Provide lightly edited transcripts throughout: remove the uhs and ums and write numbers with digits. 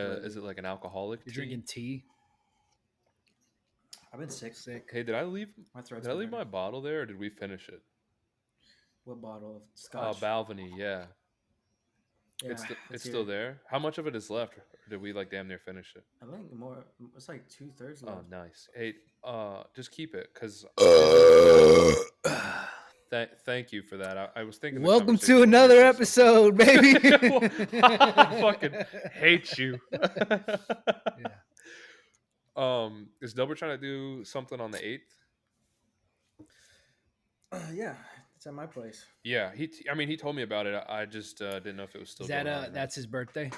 sick lately. is it like an alcoholic You're tea? drinking tea. I've been sick. Sick. Hey, did I leave My throat's did I been leave my hurting. bottle there or did we finish it? What bottle of scotch? Balvenie, yeah. Yeah, It's still there. How much of it is left? Or did we like damn near finish it? I think more. It's like 2/3 Oh, left. nice. Hey, just keep it because thank you for that. I was thinking. The Welcome to conversation was another missing something. episode, baby. I fucking hate you. Yeah. Is Delbert trying to do something on the 8th? Yeah, it's at my place. Yeah, he told me about it. I just didn't know if it was still Is that going on. or not. that's his birthday?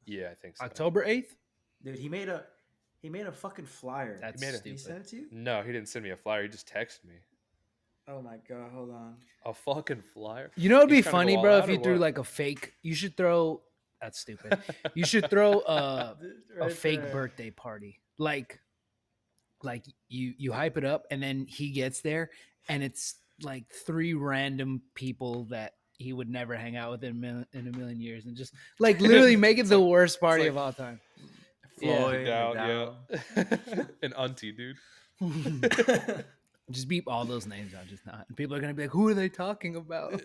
Yeah, I think so. October 8th? Dude, he made a fucking flyer. That's made it. Did he stupid. send it to you? No, he didn't send me a flyer. He just texted me Oh my god, hold on. a fucking flyer. You know, it'd be He's trying to funny, go all bro, out if or you threw what? like a fake. You should throw. That's stupid. You should throw a Right fake there. birthday party. Like you hype it up, and then he gets there, and it's like 3 random people that he would never hang out with in a million years, and just like literally make it It's the like- worst party like- of all time. Floyd, Down, McDowell. yeah. An auntie, dude. Just beep all those names out, just not. And people are gonna be like, "Who are they talking about?"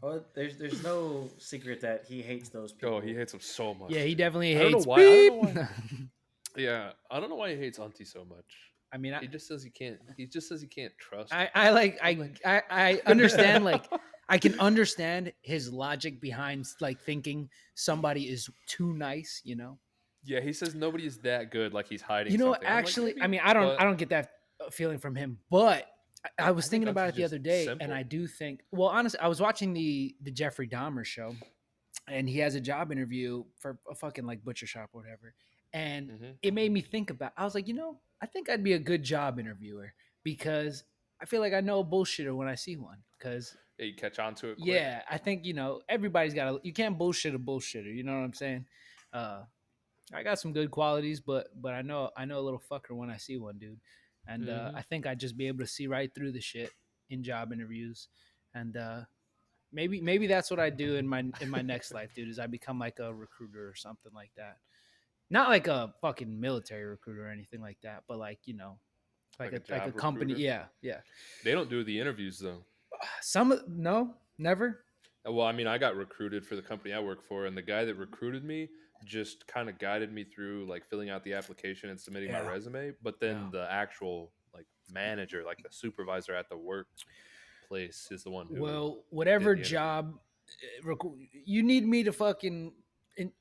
Well, there's no secret that he hates those people. Oh, he hates him so much. Yeah, he definitely I don't know hates. why- I don't beep. know Yeah, I don't know why he hates auntie so much. I mean, He just says he can't. He just says he can't trust. I understand. Like, I can understand his logic behind like thinking somebody is too nice. You know. Yeah, he says nobody is that good. Like he's hiding. You know, something. I'm like, actually, maybe, I mean, but- I don't get that feeling from him. But I was I think thinking about it Auntie's the just other day, simple. and I do think. Well, honestly, I was watching the Jeffrey Dahmer show, and he has a job interview for a fucking like butcher shop or whatever, and Mhm. it made me think about. I was like, you know, I think I'd be a good job interviewer because I feel like I know a bullshitter when I see one. Because Yeah, you catch on to it. Quick. yeah, I think everybody's got you can't bullshit a bullshitter. You know what I'm saying? I got some good qualities, but I know a little fucker when I see one, dude. And Mhm. I think I'd just be able to see right through the shit in job interviews. And maybe that's what I do in my next life, dude. Is I become like a recruiter or something like that. Not like a fucking military recruiter or anything like that, but like like Like a a job company. recruiter? Yeah. They don't do the interviews though. No, never. Well, I mean, I got recruited for the company I work for, and the guy that recruited me just kind of guided me through like filling out the application and submitting my Yeah. resume. But then Yeah. the actual like manager, like the supervisor at the workplace, is the one who. Well, whatever the interview. job you need me to fucking.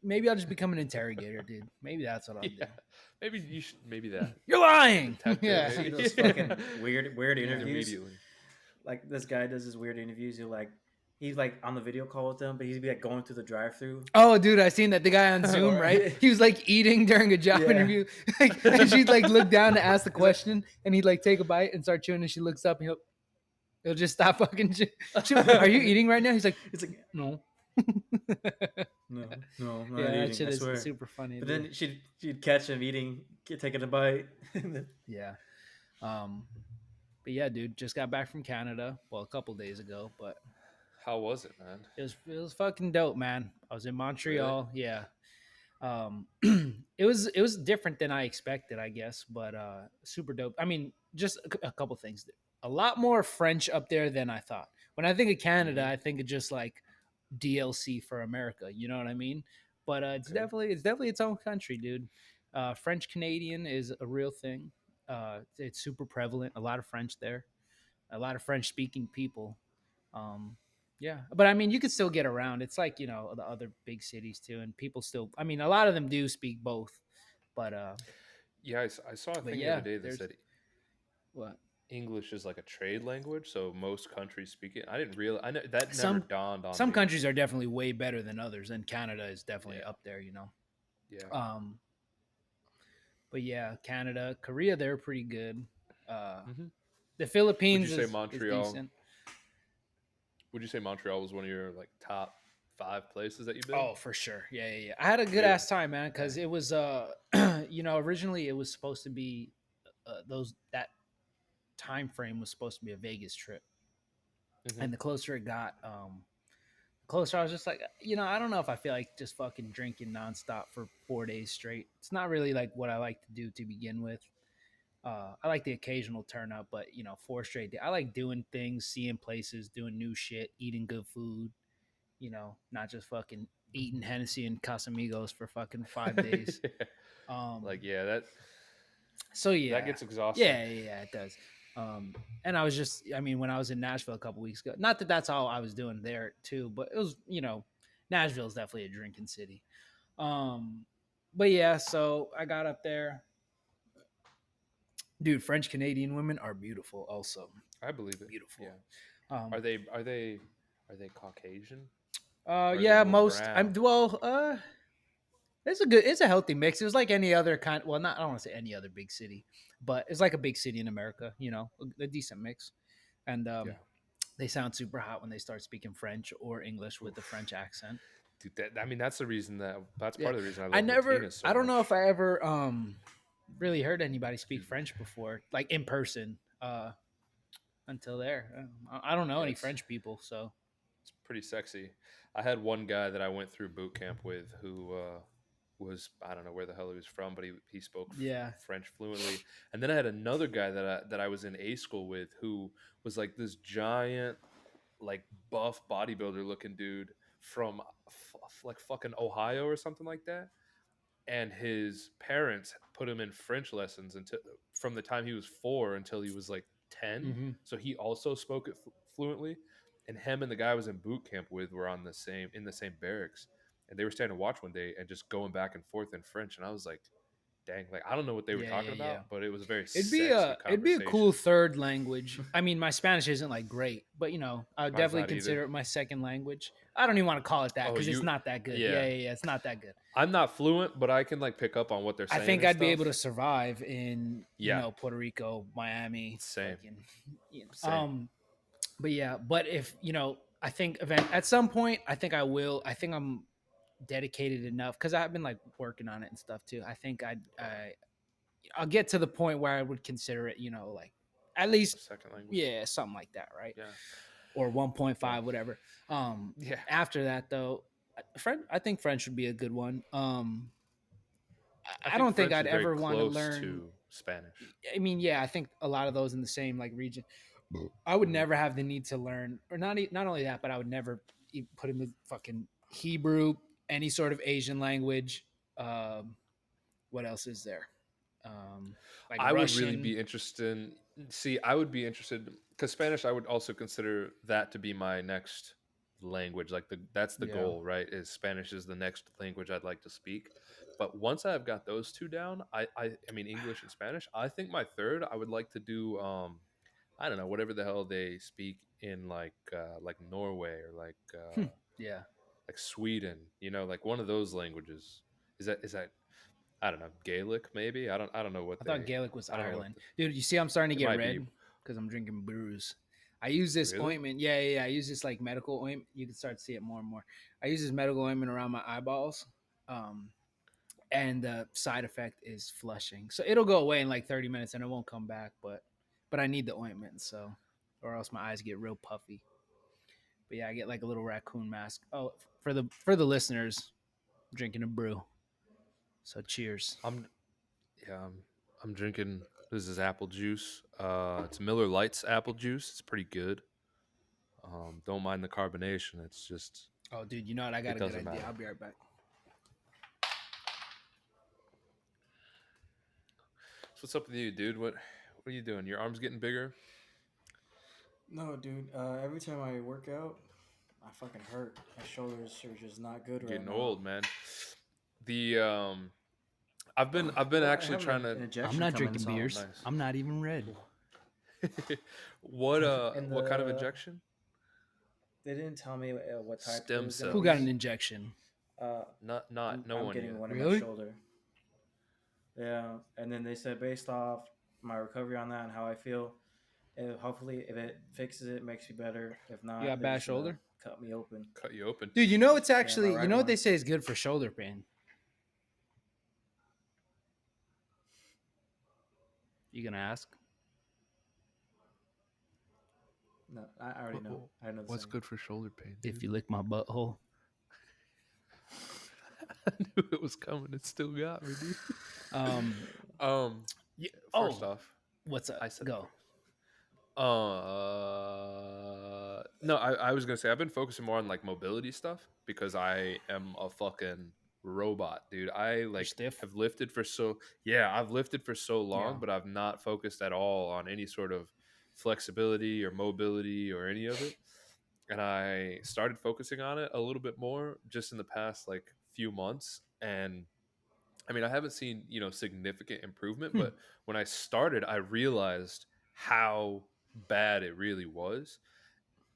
Maybe I'll just become an interrogator, dude. Maybe that's what I'll Yeah, do. maybe you should. Maybe that. You're lying. Detective, Yeah. maybe. Those Yeah. fucking weird interviews. Immediately. Like this guy does his weird interviews. He's like on the video call with them, but he'd be like going through the drive-through. Oh, dude, I seen that the guy on Zoom, Right. right? He was like eating during a job Yeah. interview, like, and she'd like look down to ask the question, and he'd like take a bite and start chewing, and she looks up, and he'll just stop fucking. Are you eating right now? He's like, It's like no. no, I'm not Yeah, that eating, shit I is swear. super funny. But dude. then she'd catch him eating, taking a bite. Yeah. But yeah, dude, just got back from Canada. Well, a couple days ago, but How was it, man? it was fucking dope, man. I was in Montreal. Yeah. It was different than I expected, I guess, but super dope. I mean, just a couple things. A lot more French up there than I thought. When I think of Canada, I think of just like DLC for America. You know what I mean? But it's Okay. definitely its own country, dude. French Canadian is a real thing. It's super prevalent. A lot of French there. A lot of French speaking people. Yeah, but I mean, you could still get around. It's like the other big cities too, and people still. I mean, a lot of them do speak both, but Yeah, I saw a But thing the yeah, other day that there's- said what? English is like a trade language, so most countries speak it. I didn't realize. I know that never Some- dawned on Some me. countries are definitely way better than others, and Canada is definitely Yeah. up there. You know. Yeah. But yeah, Canada, Korea, they're pretty good. Mhm. The Philippines say is Montreal? decent. Would you say Montreal was one of your like top 5 places that you've been? Oh, for sure. Yeah. I had a good Yeah. ass time, man, because it was originally it was supposed to be that time frame was supposed to be a Vegas trip. Mhm. And the closer it got, closer, I was just like, I don't know if I feel like just fucking drinking nonstop for 4 days straight. It's not really like what I like to do to begin with. I like the occasional turn up, but 4 straight days. I like doing things, seeing places, doing new shit, eating good food. Not just fucking eating Hennessy and Casamigos for fucking 5 days. Yeah. Um, Like, yeah, that so that yeah, gets exhausting. yeah, it does. And I was just, I mean, when I was in Nashville a couple weeks ago, not that that's all I was doing there too, but it was, Nashville is definitely a drinking city. But yeah, so I got up there, dude. French Canadian women are beautiful, also I believe it. beautiful. Yeah. Um, Are they Caucasian? Or are they yeah, more most. I'm brown? well. It's a healthy mix. It was like any other kind. Well, not I don't want to say any other big city, but it's like a big city in America. A decent mix, and Yeah. they sound super hot when they start speaking French or English with the Oof. French accent. Dude, I mean, that's Yeah, part of the reason I I love never. Latinas so I don't know much. if I ever really heard anybody speak Excuse me. French before, like in person. Until there, I don't know Yeah, any it's French people, so pretty sexy. I had one guy that I went through boot camp with who was, I don't know where the hell he was from, but he spoke yeah. French fluently. And then I had another guy that I was in A school with who was like this giant, like buff bodybuilder looking dude from like fucking Ohio or something like that. And his parents put him in French lessons until from the time he was 4 until he was like 10. Hmm. So he also spoke it fluently. And him and the guy I was in boot camp with were in the same barracks, and they were staying to watch one day and just going back and forth in French. And I was like, dang, like I don't know what they were Yeah, talking yeah, yeah. about, but it was a very It'd be sexy a it'd be a cool conversation. third language. I mean, my Spanish isn't like great, but I would Mine's definitely not either. consider it my second language. I don't even want to call it that Oh, because it's you, not that good. yeah. Yeah, it's not that good. I'm not fluent, but I can like pick up on what they're I saying think and I'd be able stuff. to survive in Yeah, Puerto Rico, Miami, same, fucking, same. But yeah, but if I think at some point, I think I will. I think I'm dedicated enough because I've been like working on it and stuff too. I think I'll get to the point where I would consider it, like at A least, second language. yeah, something like that, right? Yeah. Or Well, 1.5, whatever. yeah. After that though, French, I think French would be a good one. I I think don't think French I'd is very ever want to close learn. to Spanish. I mean, yeah, I think a lot of those in the same like region. I would Mhm. never have the need to learn, or not only that, but I would never put in the fucking Hebrew, any sort of Asian language. Um, what else is there? Like I would really Russian. be interested. See, I would be interested because Spanish. I would also consider that to be my next language. Like that's the Yeah. goal, right? Is Spanish is the next language I'd like to speak. But once I've got those two down, I mean English and Spanish. I think my third, I would like to do I don't know, whatever the hell they speak in like Norway or Yeah. like Sweden, like one of those languages. Is that I don't know, Gaelic maybe? I don't know what I thought they Gaelic was I don't know what Ireland. Dude, you see I'm starting to it get might be. red because I'm drinking brews. I use this Really? ointment. Yeah. I use this like medical ointment. You can start to see it more and more. I use this medical ointment around my eyeballs. Um, and the side effect is flushing. So it'll go away in like 30 minutes and it won't come back, but I need the ointment, so or else my eyes get real puffy. But yeah, I get like a little raccoon mask. Oh, for the listeners, I'm drinking a brew. So cheers. I'm yeah, I'm drinking this is apple juice. It's Miller Lights apple juice. It's pretty good. Don't mind the carbonation. It's just Oh, dude, you know what? I got it a good doesn't idea. matter. I'll be right back. So what's up with you, dude? What are you doing? Your arm's getting bigger? No, dude. Every time I work out, I fucking hurt. My shoulders are just not good right Getting now. old, man. The I've been Well, I actually have trying to an I'm injection not coming, drinking so oh beers. nice. I'm not even red. and What kind of injection? they didn't tell me what type it Stem was gonna Who got cells. an be. injection? Uh, Not no I'm one getting yet. one in my Really? shoulder. Yeah, and then they said based off my recovery on that and how I feel, hopefully if it fixes it, makes me better. If You not, got they're bad just gonna shoulder? cut me open. Cut you open. Dude, it's Yeah, my actually, right what they one. say is good for shoulder pain. You gonna ask? No, I already know. I know the What's saying. good for shoulder pain? If dude? you lick my butthole. I knew it was coming. It still got me, dude. Um. Um, Yeah. first Oh, off, what's up? I said it Go. first. No, I was gonna say I've been focusing more on like mobility stuff because I am a fucking robot, dude. I You're like stiff. have lifted for so yeah, I've lifted for so long, Yeah. but I've not focused at all on any sort of flexibility or mobility or any of it. And I started focusing on it a little bit more just in the past like few months. And I mean, I haven't seen, significant improvement, Hmm. but when I started, I realized how bad it really was.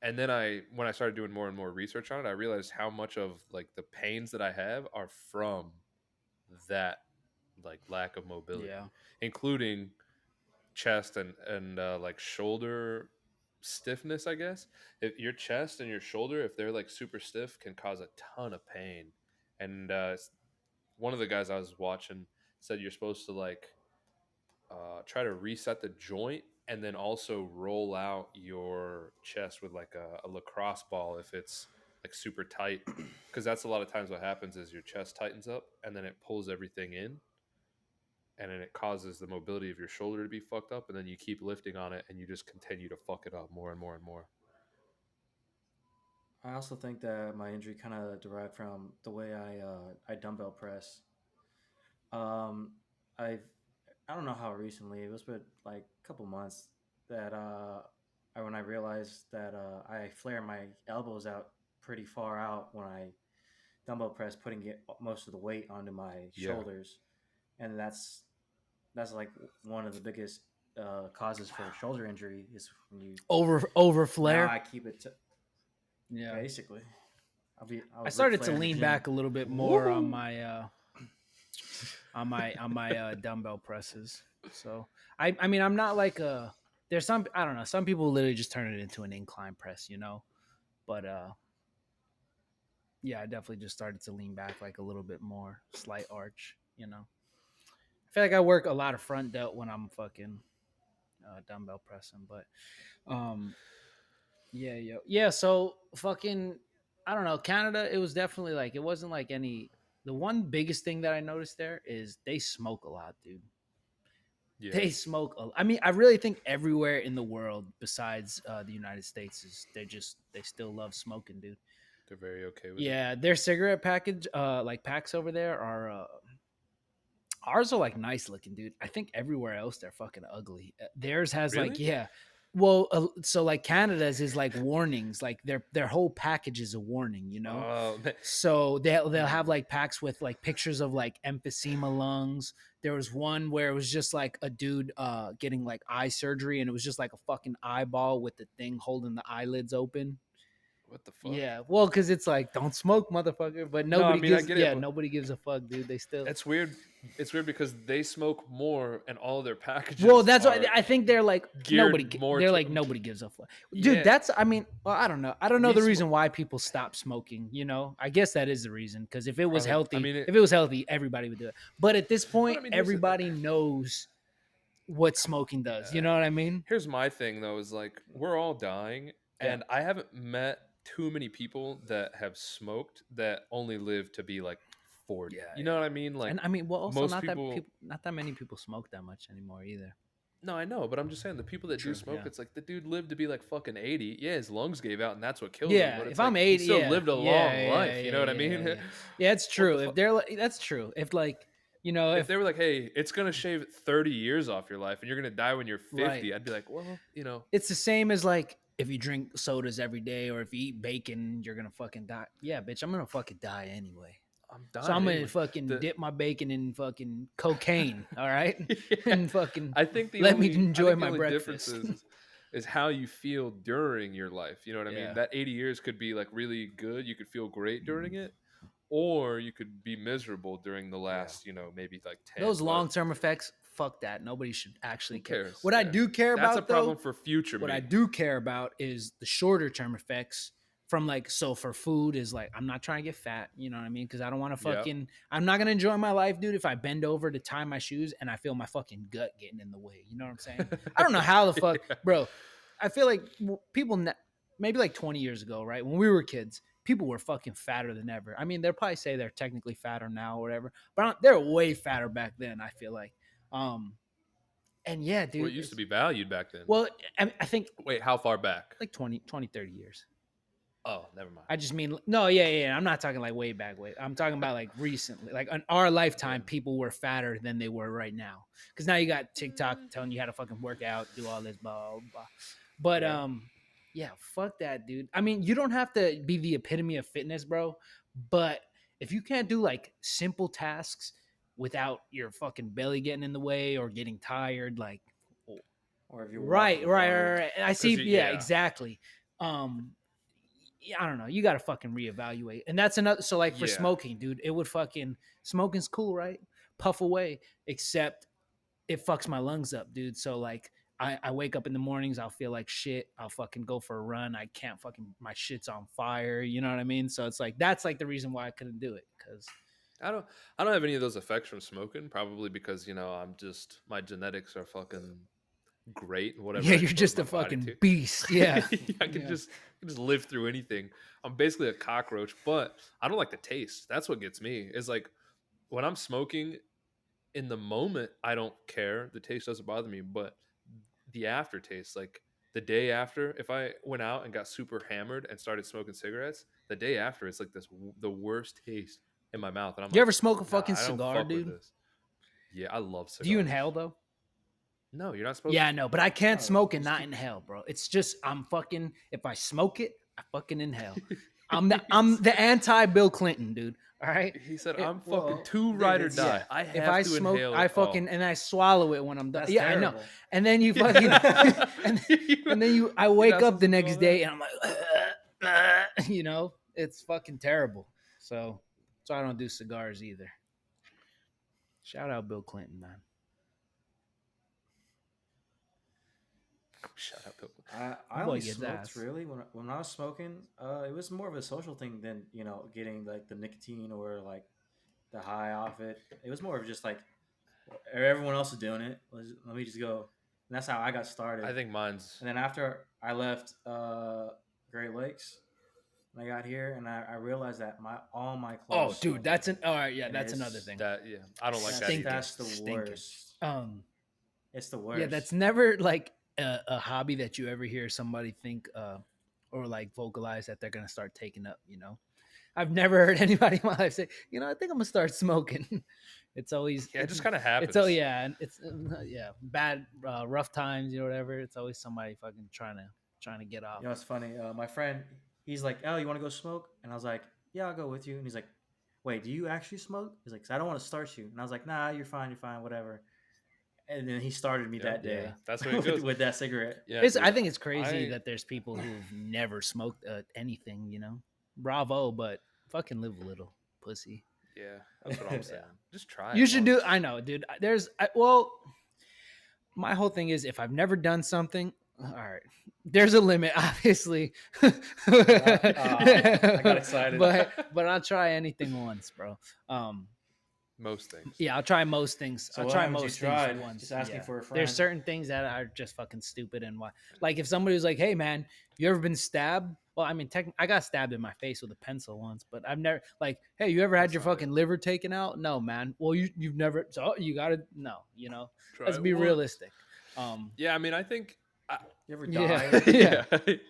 And then when I started doing more and more research on it, I realized how much of like the pains that I have are from that like lack of mobility, Yeah. including chest and like shoulder stiffness, I guess. If your chest and your shoulder, if they're like super stiff, can cause a ton of pain. And one of the guys I was watching said you're supposed to like try to reset the joint and then also roll out your chest with like a lacrosse ball if it's like super tight, because that's a lot of times what happens is your chest tightens up and then it pulls everything in, and then it causes the mobility of your shoulder to be fucked up, and then you keep lifting on it and you just continue to fuck it up more and more and more. I also think that my injury kind of derived from the way I dumbbell press. Um, I've I don't know how recently it was, but like a couple months that when I realized that I flare my elbows out pretty far out when I dumbbell press, putting most of the weight onto my Yeah. shoulders, and that's like one of the biggest causes for shoulder injury is when you Over now flare. I keep it to, Yeah. basically. I I was started Ric to Flair in the lean gym. back a little bit more on my dumbbell presses. So I mean I'm not like there's some I don't know, some people literally just turn it into an incline press, But yeah, I definitely just started to lean back like a little bit more, slight arch. I feel like I work a lot of front delt when I'm fucking dumbbell pressing, but yeah. So fucking, I don't know. Canada, it was definitely like it wasn't like any. The one biggest thing that I noticed there is they smoke a lot, dude. Yeah. They smoke. I mean, I really think everywhere in the world besides the United States is they still love smoking, dude. They're very okay with it. Yeah, their cigarette package, like packs over there are. Ours are like nice looking, dude. I think everywhere else they're fucking ugly. Theirs has like Really? yeah. Well, so like Canada's is like warnings, like their whole package is a warning. Oh, man. So they'll have like packs with like pictures of like emphysema lungs. There was one where it was just like a dude getting like eye surgery, and it was just like a fucking eyeball with the thing holding the eyelids open. What the fuck? Yeah, well, because it's like don't smoke, motherfucker. But No, I nobody mean, I gives. get it, Yeah, but nobody gives a fuck, dude. They still. it's weird. It's weird because they smoke more, and all their packages. Well, that's why are I think they're like geared more. They're to- like nobody gives a fuck, dude. Yeah. That's I mean, well, I don't know. I don't know We the sm- reason why people stop smoking. I guess that is the reason. Because if it was Probably- healthy, I mean, if it was healthy, everybody would do it. But at this point, I mean, here's the- everybody knows what smoking does. You know what I mean? Here's my thing though: is like we're all dying, Yeah. and I haven't met too many people that have smoked that only live to be like 40. Yeah, You know what I mean? Like, And I mean, well, also most not people- not that many people smoke that much anymore either. no, I know, but I'm just saying the people that True, do smoke, yeah. it's like the dude lived to be like fucking 80. Yeah, his lungs gave out, and that's what killed him. Yeah, But if it's I'm like, 80, he still yeah, lived a yeah, long yeah, life. You know what I yeah, mean? yeah. Yeah, it's true. the If they're like, that's true. If like, If they were like, "Hey, it's gonna shave 30 years off your life, and you're gonna die when you're 50," Right. I'd be like, "Well, it's the same as like if you drink sodas every day or if you eat bacon, you're gonna fucking die. Yeah, bitch, I'm gonna fucking die anyway. I'm dying." So I'm gonna anyway. fucking The- dip my bacon in fucking cocaine, all right? Yeah. And fucking I think the let me only, I enjoy think the my only breakfast. difference is how you feel during your life. You know what I Yeah. mean? That 80 years could be like really good. You could feel great during it, or you could be miserable during the last, maybe like 10. Those but long-term effects, fuck that. Nobody should actually who care. cares? What I Yeah. do care That's about a problem though, for future what me. I do care about is the shorter term effects from like, so for food is like, I'm not trying to get fat, you know what I mean? Because I don't want to Yep. fucking, I'm not going to enjoy my life, dude, if I bend over to tie my shoes and I feel my fucking gut getting in the way. You know what I'm saying? I don't know how the fuck, Yeah. bro. I feel like people maybe like 20 years ago, right? When we were kids, people were fucking fatter than ever. I mean, they'll probably say they're technically fatter now or whatever, but they're way fatter back then, I feel like. Um, and yeah, Well, it dude. used to be valued back then. Well, I think Wait, how far back? like 20, 30 years. Oh, never mind. I just mean, no, yeah. I'm not talking like way back. I'm talking about like recently. Like in our lifetime, people were fatter than they were right now. Because now you got TikTok telling you how to fucking work out, do all this, blah, blah, blah. But yeah, fuck that, dude. I mean, you don't have to be the epitome of fitness, bro. But if you can't do like simple tasks without your fucking belly getting in the way or getting tired, like, Or if you're right. walking hard. I see. Yeah, yeah. exactly. I don't know. You got to fucking reevaluate. And that's another. So, like for Yeah. smoking, dude, it would fucking smoking's cool, right? Puff away, except it fucks my lungs up, dude. So, like, I wake up in the mornings, I'll feel like shit. I'll fucking go for a run. I can't fucking, my shit's on fire. You know what I mean? So, it's like, that's like the reason why I couldn't do it. Cause I don't have any of those effects from smoking. Probably because I'm just my genetics are fucking great. Whatever. yeah, I you're expose just my a body fucking to. beast. Yeah. I can just live through anything. I'm basically a cockroach, but I don't like the taste. That's what gets me. Is like when I'm smoking, in the moment I don't care. The taste doesn't bother me, but the aftertaste, like the day after, if I went out and got super hammered and started smoking cigarettes, the day after it's like the worst taste in my mouth. And I'm You like, ever smoke a nah, fucking I don't cigar, fuck with dude? this. Yeah, I love cigars. Do you inhale though? No, you're not supposed Yeah, to. I know, but I can't Oh, smoke and just not keep- inhale, bro. It's just I'm fucking. If I smoke it, I fucking inhale. I'm the anti Bill Clinton, dude. All right. He said, It- "I'm well, fucking too dude, ride or it's- die. Yeah. I have If I to smoke, inhale. I fucking and I swallow it when I'm done. That's Yeah, I know. terrible. And then you fucking and then I wake up the next day and I'm like, it's fucking terrible. So I don't do cigars either. Shout out Bill Clinton, man. Shut up. Bill. I Boy only gets smoked ass. really when I was smoking. It was more of a social thing than getting like the nicotine or like the high off it. It was more of just like everyone else is doing it. Let me just go. And that's how I got started. I think mine's. And then after I left Great Lakes, when I got here, and I realized that all my Oh, clothes. dude, smelled that's bad. all right. Yeah, It that's is. another thing. That yeah, I don't like that Stinking. either. That's the Stinking. worst. It's the worst. Yeah, that's never like a hobby that you ever hear somebody think or like vocalize that they're gonna start taking up. I've never heard anybody in my life say, I think I'm gonna start smoking. It's always Yeah, it just kind of happens. It's and it's bad rough times, whatever. It's always somebody fucking trying to get off. It's funny. My friend, he's like, "Oh, you want to go smoke?" And I was like, "Yeah, I'll go with you." And he's like, "Wait, do you actually smoke?" He's like, "'Cause I don't want to start you." And I was like, "Nah, you're fine, whatever." And then he started me that day. Yeah, that's what it goes. with that cigarette. Yeah, I think it's crazy I- that there's people who've never smoked anything. Bravo, but fucking live a little, pussy. yeah, that's what I'm saying. Just try. You it should once. do. I know, dude. My whole thing is if I've never done something, all right, there's a limit, obviously. I got excited. but I'll try anything once, bro. Most things. Yeah, I'll try most things. So I'll what try happens you most things tried? once. Just asking for a There's friend. certain things that are just fucking stupid and why. Like if somebody was like, "Hey, man, you ever been stabbed?" Well, I mean, I got stabbed in my face with a pencil once, but I've never like, "Hey, you ever had That's your not fucking liver taken out?" No, man. Well, you've never. So you gotta no. Try Let's it be once. realistic. Yeah, I mean, I think. You ever Yeah. died? yeah,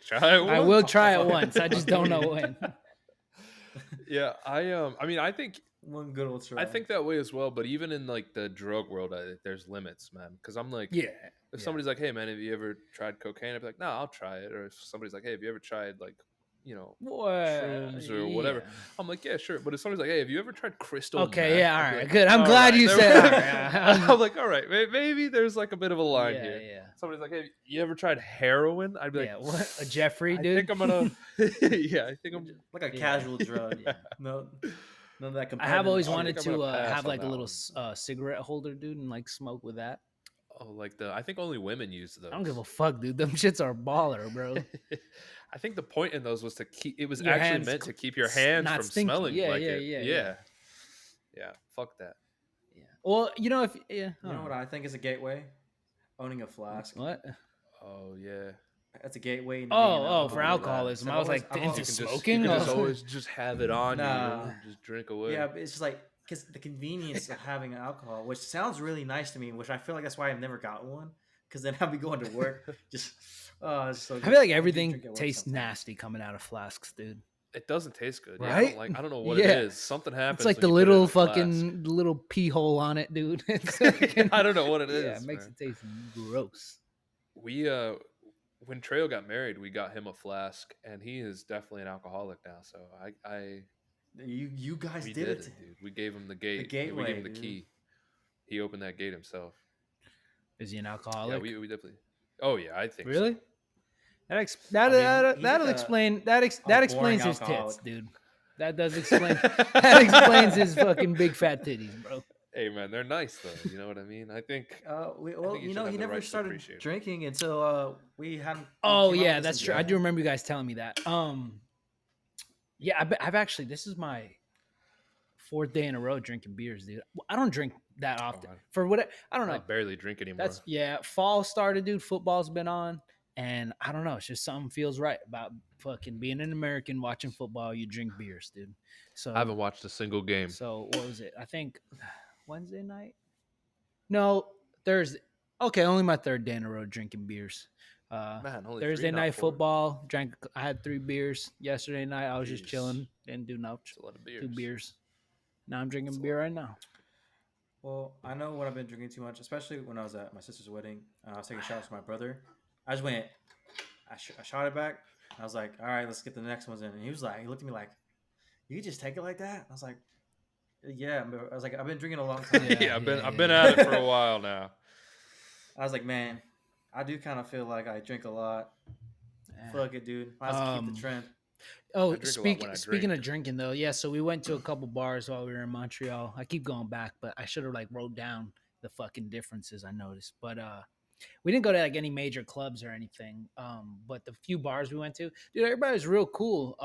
try it. I once. will try it once. I just don't know when. Yeah, I mean, I think One good old try. I think that way as well. But even in like the drug world, there's limits, man. Because I'm like, Yeah. if somebody's like, "Hey, man, have you ever tried cocaine?" I'd be like, "No, I'll try it." Or if somebody's like, "Hey, have you ever tried like, shrooms or whatever?" Yeah. I'm like, "Yeah, sure." But if somebody's like, "Hey, have you ever tried crystal?" Okay, meth?" yeah, I'd all be right, like, good. I'm "All glad right, you there said. we All go." right. I'm like, all right, maybe there's like a bit of a line here. Yeah. Somebody's like, "Hey, you ever tried heroin?" I'd be like, Yeah, what a Jeffrey, I dude. think I'm gonna. Yeah, I think I'm. like a Yeah. casual drug. Yeah. No, none of that. I have always I wanted think I'm to gonna pass have on like a that little one. cigarette holder, dude, and like smoke with that. Oh, like I think only women use those. I don't give a fuck, dude. Them shits are baller, bro. I think the point in those was to keep. It was Your actually hands meant to cl- keep your s- hands not from stinky. smelling Yeah, like yeah, it. yeah, yeah, yeah. yeah. Fuck that. Yeah. Well, if I You know don't what I think is a gateway? Owning a flask. What? Oh yeah. That's a gateway into being an Oh, for alcoholic. alcoholism. So I was always like, into You can smoking. just Oh. always just have it on you, nah. and just drink away. Yeah, but it's just like because the convenience of having alcohol, which sounds really nice to me, which I feel like that's why I've never got one. Because then I'll be going to work, just it's so I good. feel like do everything drink at work tastes sometimes. nasty coming out of flasks, dude. It doesn't taste good. Yeah, Right? I don't know what Yeah. it is. Something happens. It's like when the you put it in little a flask. fucking little pee hole on it, dude. It's fucking- I don't know what it is. Yeah, it makes man. it taste gross. We when Trejo got married, we got him a flask, and he is definitely an alcoholic now. So You guys we did did it. it, dude. We gave him the gate. We gateway, gave him the dude. key. He opened that gate himself. Is he an Yeah, alcoholic? we definitely. Oh yeah, I think so. Really? That I mean, he's that'll like explain that boring explains his tits, alcoholic. dude. That does explain that explains his fucking big fat titties, bro. Hey man, they're nice though. You know what I mean? I think. Well, think you you should know, have he the never right to started appreciate it. drinking until we had. Oh came out yeah, with that's this true. I together. do remember you guys telling me that. Yeah, I've actually this is my 4th day in a row drinking beers, dude. I don't drink that often. I- For what I don't know. I barely drink anymore. That's fall started, dude. Football's been on, and I don't know. It's just something feels right about fucking being an American watching football. You drink beers, dude. So I haven't watched a single game. So what was it? I think Wednesday night. No, Thursday. Okay, only my 3rd day in a row drinking beers. Man, only Thursday 3, not night 4. football. I had 3 beers. Yesterday night I was just Jeez. chilling, didn't do nothing. It's a lot of 2 beers. beers. Now I'm drinking That's a beer lot. right now. Well, I know what I've been drinking too much, especially when I was at my sister's wedding. I was taking shots with my brother. I just went, I shot it back. I was like, all right, let's get the next ones in. And he looked at me like, you just take it like that? I was like, yeah. I was like, I've been drinking a long time. Yeah, I've been at it for a while now. I was like, man, I do kind of feel like I drink a lot. Yeah. Fuck it, dude. Might as well keep the trend. Oh, I drink a lot when I speaking drink. of drinking though, yeah. So we went to a couple bars while we were in Montreal. I keep going back, but I should have like wrote down the fucking differences I noticed. But we didn't go to like any major clubs or anything. But the few bars we went to, dude, everybody was real cool.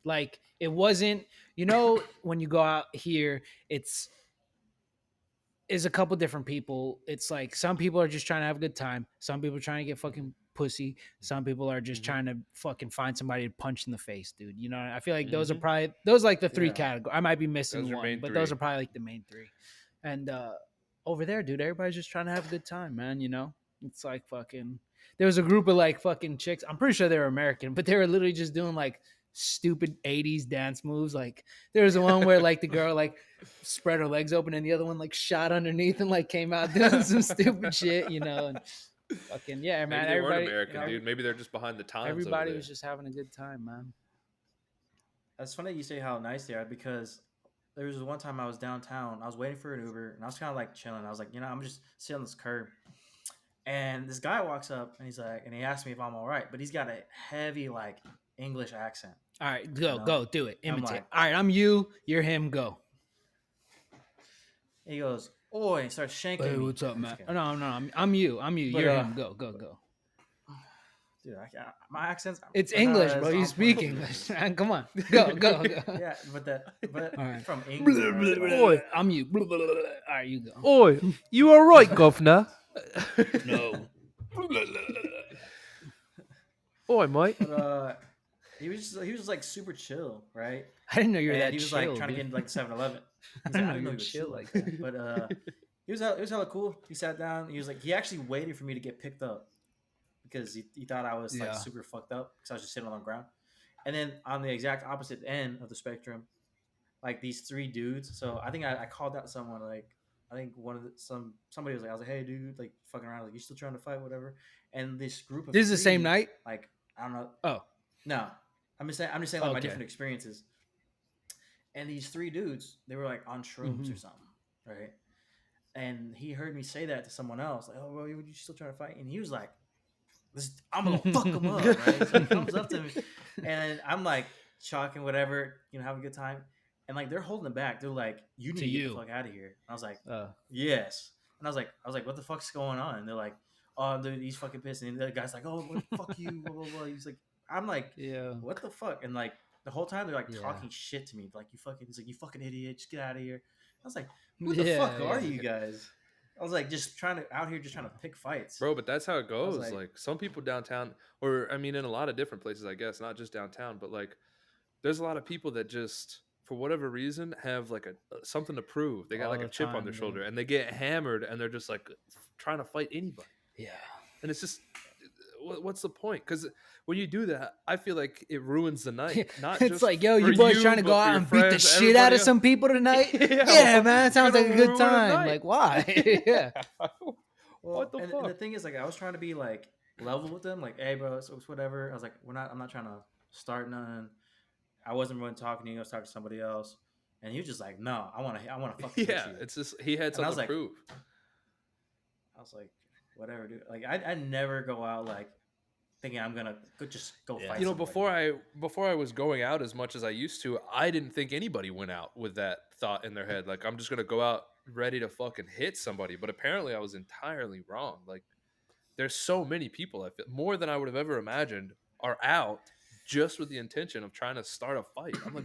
Like it wasn't, when you go out here, it's a couple different people. It's like some people are just trying to have a good time. Some people are trying to get fucking pussy. Some people are just trying to fucking find somebody to punch in the face, dude. I feel like those are probably like the 3 Yeah. categories. I might be missing Those are one, main but those 3. are probably like the main 3. And over there, dude, everybody's just trying to have a good time, man. It's like fucking. There was a group of like fucking chicks. I'm pretty sure they were American, but they were literally just doing like stupid 80s dance moves. Like there was the one where like the girl like spread her legs open and the other one like shot underneath and like came out doing some stupid shit, and fucking man. Maybe they Everybody, weren't American, dude. Maybe they're just behind the times. everybody over was just having a good time, man. That's funny you say how nice they are because there was one time I was downtown. I was waiting for an Uber and I was kind of like chilling. I was like, I'm just sitting on this curb. And this guy walks up and he asked me if I'm all right, but he's got a heavy like English accent. All right, go, No. go, do it. I'm Imitate. like- All right, I'm you, you're him, go. He goes, "Oi!" and starts shanking Hey, me. what's up, I'm man? just kidding. No, I'm you, But, you're him, go, go, go. Dude, my accent's It's English, bro. You on speak point. English. Come on, go, go, go. Yeah, but All right. from England. Oi, I'm you. All right, you go. Oi, you all right, governor? No. Oi, mate. But he was just like super chill, right? I didn't know you were And that he was chill. like trying to get into like 7-Eleven. I didn't know you were chill like that. But he was hella cool. He sat down. He was like, he actually waited for me to get picked up because he thought I was like Yeah. super fucked up because I was just sitting on the ground. And then on the exact opposite end of the spectrum, like these 3 dudes. So I think I called out someone like I think somebody was like, I was like, hey dude, like fucking around, like you still trying to fight, whatever. And this group of This is the 3, same night? Like I don't know. Oh. No, I'm just saying like my Okay. different experiences. And these 3 dudes, they were like on shrooms or something, right? And he heard me say that to someone else, like, "Oh, well, you still trying to fight?" And he was like, "I'm gonna fuck him up," right? So he comes up to me, and I'm like shocking, whatever, having a good time. And like they're holding it back. They're like, "You need to get the fuck out of here." And I was like, "Yes." And I was like, "What the fuck's going on?" And they're like, "Oh, dude, he's fucking pissed." And the guy's like, "Oh, fuck you," blah blah blah. He's like, I'm like, Yeah. what the fuck? And like the whole time they're like Yeah. talking shit to me, like he's like, you fucking idiot, just get out of here. I was like, who the fuck are you guys? I was like, just trying to out here, just trying to pick fights. Bro, but that's how it I was goes. Like some people downtown, or I mean, in a lot of different places, I guess, not just downtown, but like there's a lot of people that just, for whatever reason, have like a something to prove. They got All like a the chip on time, their dude. shoulder, and they get hammered, and they're just like trying to fight anybody. Yeah. And it's just, what's the point? Because when you do that, I feel like it ruins the night. Not It's just like, yo, for you boys trying to but go for out your and beat the friends, shit out everybody of some else. people tonight? Yeah, Yeah, man, that you're sounds like a gonna good ruin a time. night. Like, why? Yeah. Well, What the and fuck? the thing is, like, I was trying to be like level with them, like, hey, bro, it's whatever. I was like, I'm not trying to start nothing. I wasn't really talking to you. I was talking to somebody else, and he was just like, no, I want to fucking hit Yeah, you. it's just he had And I something was to like, prove. I was like, whatever, dude. Like, I never go out like thinking I'm gonna just go Yeah. fight. You know, somebody. before I was going out as much as I used to, I didn't think anybody went out with that thought in their head. Like I'm just gonna go out ready to fucking hit somebody. But apparently, I was entirely wrong. Like there's so many people, I feel more than I would have ever imagined, are out just with the intention of trying to start a fight. I'm like,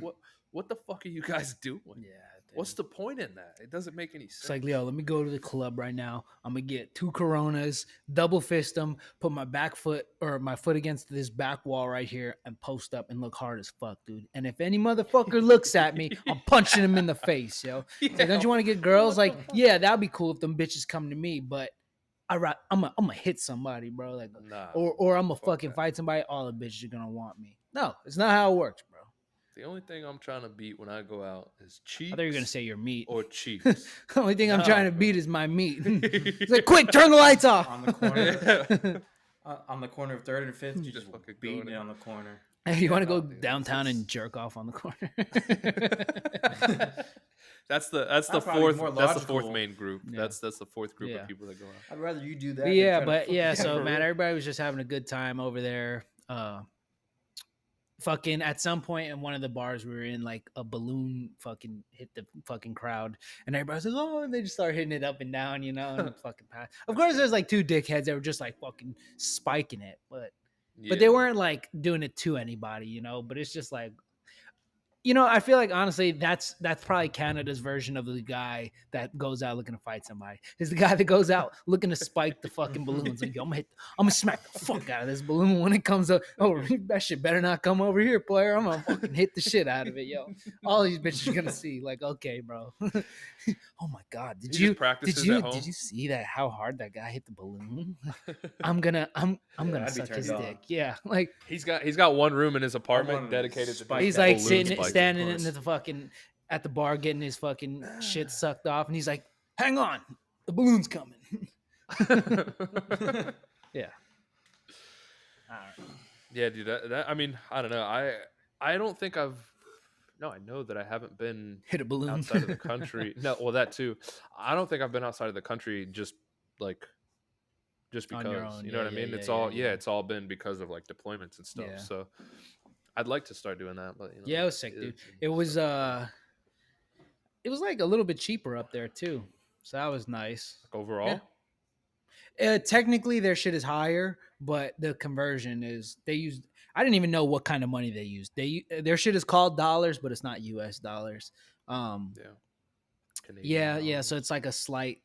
what the fuck are you guys doing? Yeah. What's the point in that? It doesn't make any sense. It's like, yo, let me go to the club right now. I'm gonna get 2 Coronas, double fist them, put my back foot or my foot against this back wall right here, and post up and look hard as fuck, dude. And if any motherfucker looks at me, I'm punching him in the face, yo. It's like, don't you want to get girls? What the Like, fuck? yeah, that'd be cool if them bitches come to me, but I'm gonna hit somebody, bro. Like, Nah, or I'm gonna fuck fucking that. fight somebody. All the bitches are gonna want me. No, it's not how it works, bro. The only thing I'm trying to beat when I go out is cheeks. I thought you were gonna say your meat. or cheeks. The only thing I'm No, trying to bro. beat is my meat. It's like, quick, turn the lights off. On the corner, Yeah. on the corner of 3rd and 5th, you Just just fucking beating going it in. on the corner. Hey, you want to go dude, downtown it's- and jerk off on the corner? that's the That'd probably be fourth more that's the fourth logical. main group. Yeah. That's the fourth group Yeah. of people that go out. I'd rather you do that. But than yeah, try to but fucking- yeah. Yeah, So for man, real. everybody was just having a good time over there. Fucking at some point in one of the bars we were in, like a balloon fucking hit the fucking crowd, and everybody says, "Oh," and they just start hitting it up and down, you know, and it fucking pass. Of course, there's like 2 dickheads that were just like fucking spiking it, but they Yeah. weren't like doing it to anybody, you know. But it's just like, you know, I feel like honestly, that's probably Canada's version of the guy that goes out looking to fight somebody. Is the guy that goes out looking to spike the fucking balloons. Like, yo, I'm gonna smack the fuck out of this balloon when it comes up. Oh, that shit better not come over here, player. I'm gonna fucking hit the shit out of it, yo. All these bitches are gonna see, like, okay, bro. Oh my god, He just practices at home. did you see that? How hard that guy hit the balloon? I'm gonna I'd be suck turned his on. dick. Yeah, like. He's got one room in his apartment one dedicated to spike He's that like balloon sitting, spikes, of standing in course. the fucking at the bar, getting his fucking shit sucked off, and he's like, "Hang on, the balloon's coming." Yeah. Yeah, dude. That I mean, I don't know. I don't think I've. No, I know that I haven't been Hit a balloon outside of the country. No, well, that too. I don't think I've been outside of the country just because. On your own, You know what I yeah, mean? yeah, It's yeah, all yeah. it's all been because of like deployments and stuff. Yeah. So I'd like to start doing that, but you know, Yeah, it was sick, dude. It was like a little bit cheaper up there too, so that was nice. overall. Technically, their shit is higher, but the conversion is they use. I didn't even know what kind of money they used. Their shit is called dollars, but it's not U.S. dollars. Yeah. Yeah. Canadian So it's like a slight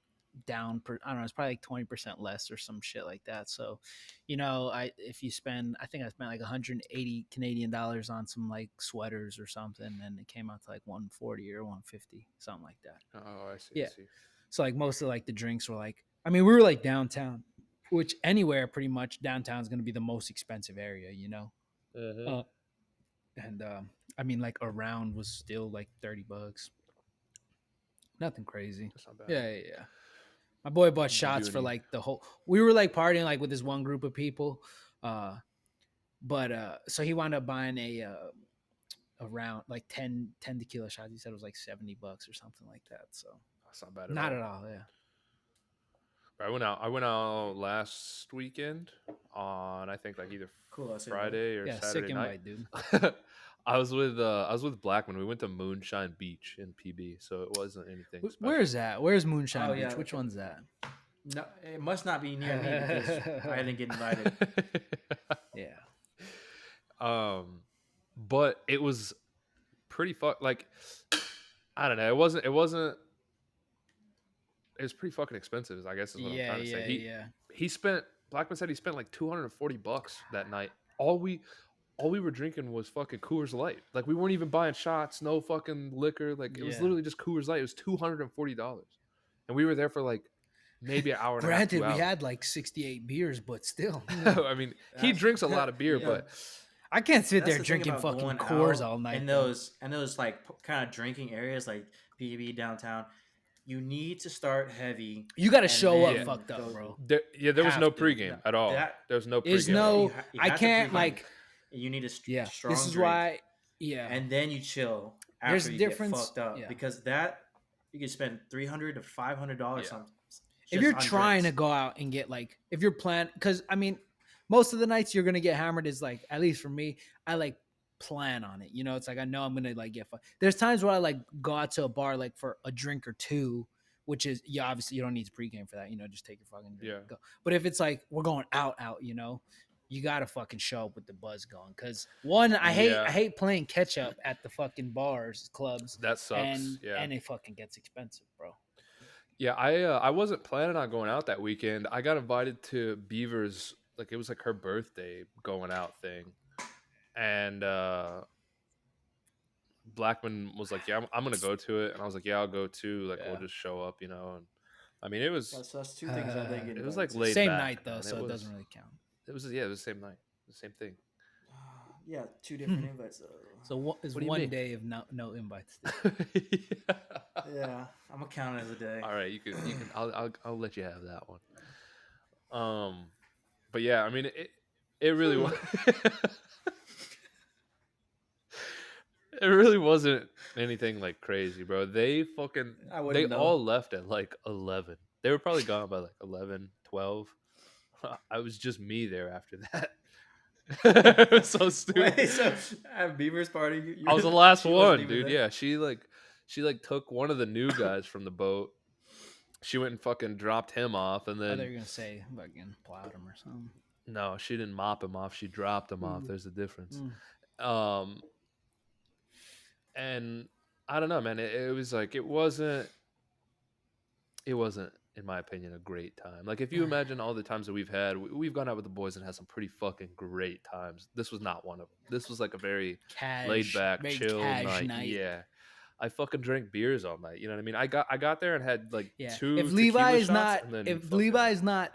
down. I don't know. It's probably like 20% less or some shit like that. So, you know, I spent like 180 Canadian dollars on some like sweaters or something, and it came out to like 140 or 150, something like that. Oh, I see. Yeah. I see. So like most of like the drinks were like, I mean, we were like downtown, which anywhere pretty much downtown is going to be the most expensive area, you know? Mhm. And I mean, like around was still like $30. Nothing crazy. That's not bad. Yeah. My boy bought Did you shots do for any- like the whole. We were like partying like with this one group of people, but so he wound up buying a around like 10 tequila shots. He said it was like $70 or something like that. So That's not bad. not at all. Yeah. I went out last weekend on I think like either Cool, I see, Friday or Yeah. Sick Saturday and night. white, dude. I was with Blackman. We went to Moonshine Beach in PB, so it wasn't anything. Special. Where's that? Where's Moonshine Oh, Beach? yeah. Which one's that? No, it must not be near me because I didn't get invited. Yeah. But it was pretty like I don't know. It wasn't was pretty fucking expensive. I guess is what I'm Yeah, trying to say. yeah. He spent Blackman said he spent like $240 that night. All we were drinking was fucking Coors Light. Like we weren't even buying shots, no fucking liquor. Like it was Yeah. literally just Coors Light. It was $240, and we were there for like maybe an hour and a half, Granted, 2 we hours. had like 68 beers, but still, I mean, he That's- drinks a lot of beer, yeah. but I can't sit That's there the thing drinking about fucking going Coors out all night. in though. those like kind of drinking areas like PB downtown. You need to start heavy. You got to and show up then fucked up, go- bro. there was Have no to. pregame No, at all. that- There was no pregame. Is at all. no- You I have to can't, pregame. like- You need a Yeah, strong this is drink, why. Yeah, and then you chill after There's you difference- get fucked up yeah. because that you can spend $300 to $500 Yeah. on. if you're just on trying drinks. to go out and get like, if you're planning, because I mean, most of the nights you're gonna get hammered is like, at least for me, I like plan on it. You know, it's like I know I'm gonna like get. There's times where I like go out to a bar like for a drink or two, which is obviously you don't need to pregame for that. You know, just take your fucking drink and go. But if it's like we're going out, you know, you gotta fucking show up with the buzz going. Because one, I hate playing catch up at the fucking bars, clubs, That sucks. and it fucking gets expensive, bro. Yeah, I wasn't planning on going out that weekend. I got invited to Beaver's, like it was like her birthday going out thing, and Blackman was like, "Yeah, I'm gonna go to it," and I was like, "Yeah, I'll go too. Like we'll just show up, you know." And I mean, it was That's two things I think. it was like invited to. laid Same back, night though, man. so it was, doesn't really count. It was it was the same night, the same thing. Yeah, two different invites. So it's What do you one mean? day of no invites. Yeah, I'm gonna count it as a day. All right, you can. I'll let you have that one. But yeah, I mean, it really was. It really wasn't anything like crazy, bro. They I wouldn't know. all left at like 11. They were probably gone by like 11, 12. I was just me there after that. It was so stupid. Wait, so at Beaver's party, I was the last she wasn't one, even dude. there? Yeah, she took one of the new guys from the boat. She went and fucking dropped him off, and I thought then you were gonna say fucking plowed him or something. no, she didn't mop him off. She dropped him off. There's a difference. Mm. And I don't know, man. It was like it wasn't, in my opinion, a great time. Like if you imagine all the times that we've had, we've gone out with the boys and had some pretty fucking great times. This was not one of them. This was like a very laid back, very chill cash night. Yeah. I fucking drank beers all night. You know what I mean? I got there and had like Yeah. two. If tequila Levi is shots not, and then if fucking- Levi's not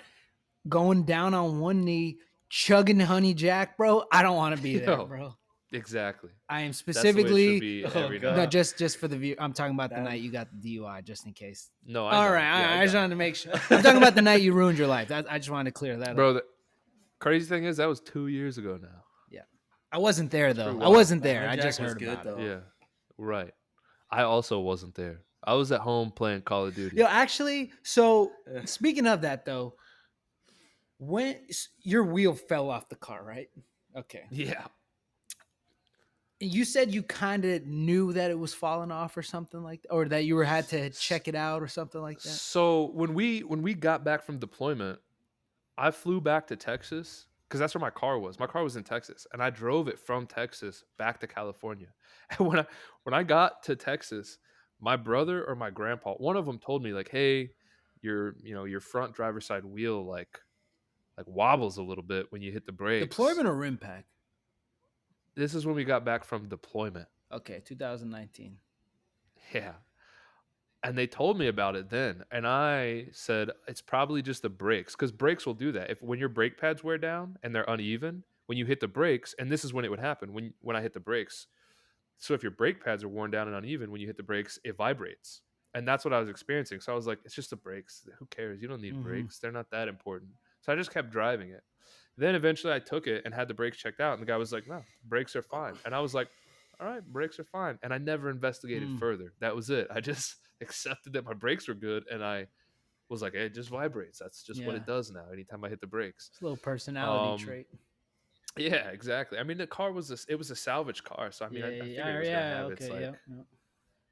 going down on one knee, chugging Honey Jack, bro, I don't want to be there, Yo, bro. exactly. I am That's the way it should specifically be Oh, every God. night. no, just for the view. I'm talking about the That- night you got the DUI, just in case. No, I All know. right, Yeah, I just got wanted to make sure. I'm talking about the night you ruined your life. I just wanted to clear that it. up. Bro, the crazy thing is that was 2 years ago now. I wasn't there though. True I wild. wasn't there. Honey I Jack just was heard good, about it. though. Yeah, right. I also wasn't there. I was at home playing Call of Duty. Yo, actually, so Yeah. speaking of that though, when your wheel fell off the car, right? Okay. Yeah. You said you kind of knew that it was falling off or something like that, or that you had to check it out or something like that. So when we got back from deployment, I flew back to Texas because that's where my car was. My car was in Texas, and I drove it from Texas back to California. And when I got to Texas, my brother or my grandpa, one of them told me like, "Hey, your front driver's side wheel like wobbles a little bit when you hit the brakes." Deployment or rim pack? This is when we got back from deployment. Okay, 2019. Yeah. And they told me about it then. And I said, it's probably just the brakes. Because brakes will do that. When your brake pads wear down and they're uneven, when you hit the brakes, and this is when it would happen, when I hit the brakes. So if your brake pads are worn down and uneven, when you hit the brakes, it vibrates. And that's what I was experiencing. So I was like, it's just the brakes. Who cares? You don't need Mhm. brakes. They're not that important. So I just kept driving it. Then eventually I took it and had the brakes checked out. And the guy was like, no, brakes are fine. And I was like, all right, brakes are fine. And I never investigated further. That was it. I just accepted that my brakes were good. And I was like, hey, it just vibrates. That's just what Yeah. it does now anytime I hit the brakes. It's a little personality Um, trait. Yeah, exactly. I mean, the car was it was a salvage car. So, I mean, I figured it was going to have its like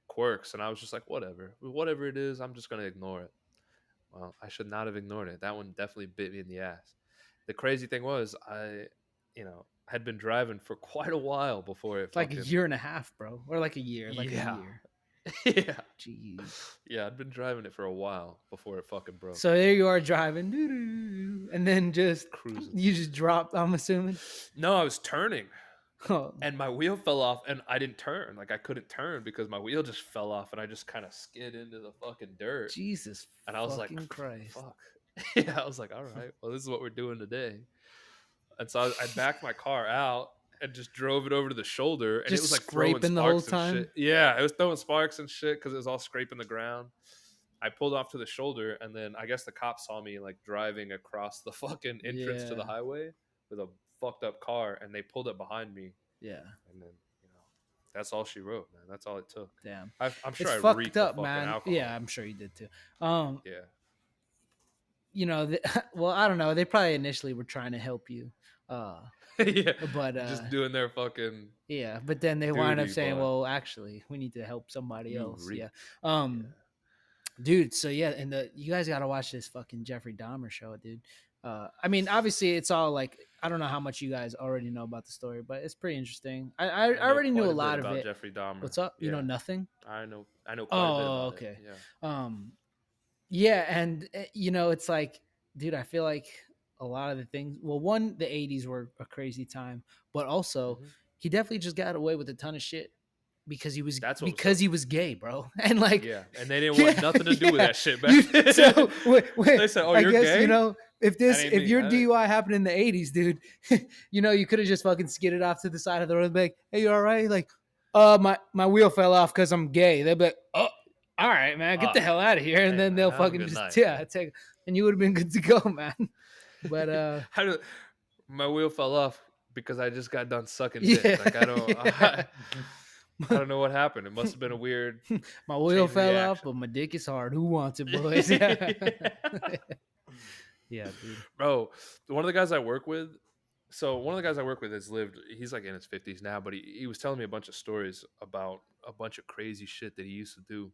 quirks. And I was just like, whatever it is, I'm just going to ignore it. Well, I should not have ignored it. That one definitely bit me in the ass. The crazy thing was I had been driving for quite a while before it It's like a fucking- year and a half, bro, or like a year, Yeah. a year. Yeah. Jeez. Yeah, I'd been driving it for a while before it fucking broke. So there you are driving, doo-doo, and then just Cruising. you just dropped. I'm assuming. No, I was turning Oh, and my wheel fell off and I didn't turn. Like I couldn't turn because my wheel just fell off and I just kind of skid into the fucking dirt. Jesus And I was like, fucking Christ. fuck. Yeah, I was like, all right, well, this is what we're doing today. And so I backed my car out and just drove it over to the shoulder. And Just it was like throwing scraping the whole sparks and time? shit. Yeah, it was throwing sparks and shit because it was all scraping the ground. I pulled off to the shoulder, and then I guess the cops saw me like driving across the fucking entrance to the Yeah. highway with a fucked up car, and they pulled up behind me. Yeah, And then, that's all she wrote, man. That's all it took. damn. I'm sure It's I fucked reeked the up, fucking man. alcohol. Yeah, I'm sure you did too. Yeah. Well, I don't know. They probably initially were trying to help you, Yeah. but Just doing their fucking yeah. But then they wind up duty, saying, but- "Well, actually, we need to help somebody You else." reek. Yeah. Yeah. Dude. So yeah, and you guys got to watch this fucking Jeffrey Dahmer show, dude. I mean, obviously, it's all like I don't know how much you guys already know about the story, but it's pretty interesting. I know already knew quite a bit lot of about it. Jeffrey Dahmer. What's up? You know Yeah. nothing. I know quite a bit Oh, about okay. it. Yeah. Yeah, and it's like, dude, I feel like a lot of the things. Well, one, the '80s were a crazy time, but also Mhm. he definitely just got away with a ton of shit because he was That's what was because up. he was gay, bro, and like Yeah, and they didn't want nothing to do with yeah. that shit back You- then. so They said, "Oh, I you're guess gay?" if ain't me. your I didn't- DUI happened in the '80s, dude, you could have just fucking skidded off to the side of the road and be like, "Hey, you all right?" Like, my wheel fell off because I'm gay. They'd be like, "Oh, all right, man, get the hell out of here," and hey, then man, they'll have a fucking good just night, take, and you would have been good to go, man. But How do my wheel fell off because I just got done sucking dick? yeah, Like I don't, yeah. I don't know what happened. It must have been a weird. My wheel chain fell off, reaction. but my dick is hard. Who wants it, boys? Yeah, dude. Bro, one of the guys I work with. So one of the guys I work with has lived. He's like in his 50s now, but he was telling me a bunch of stories about a bunch of crazy shit that he used to do,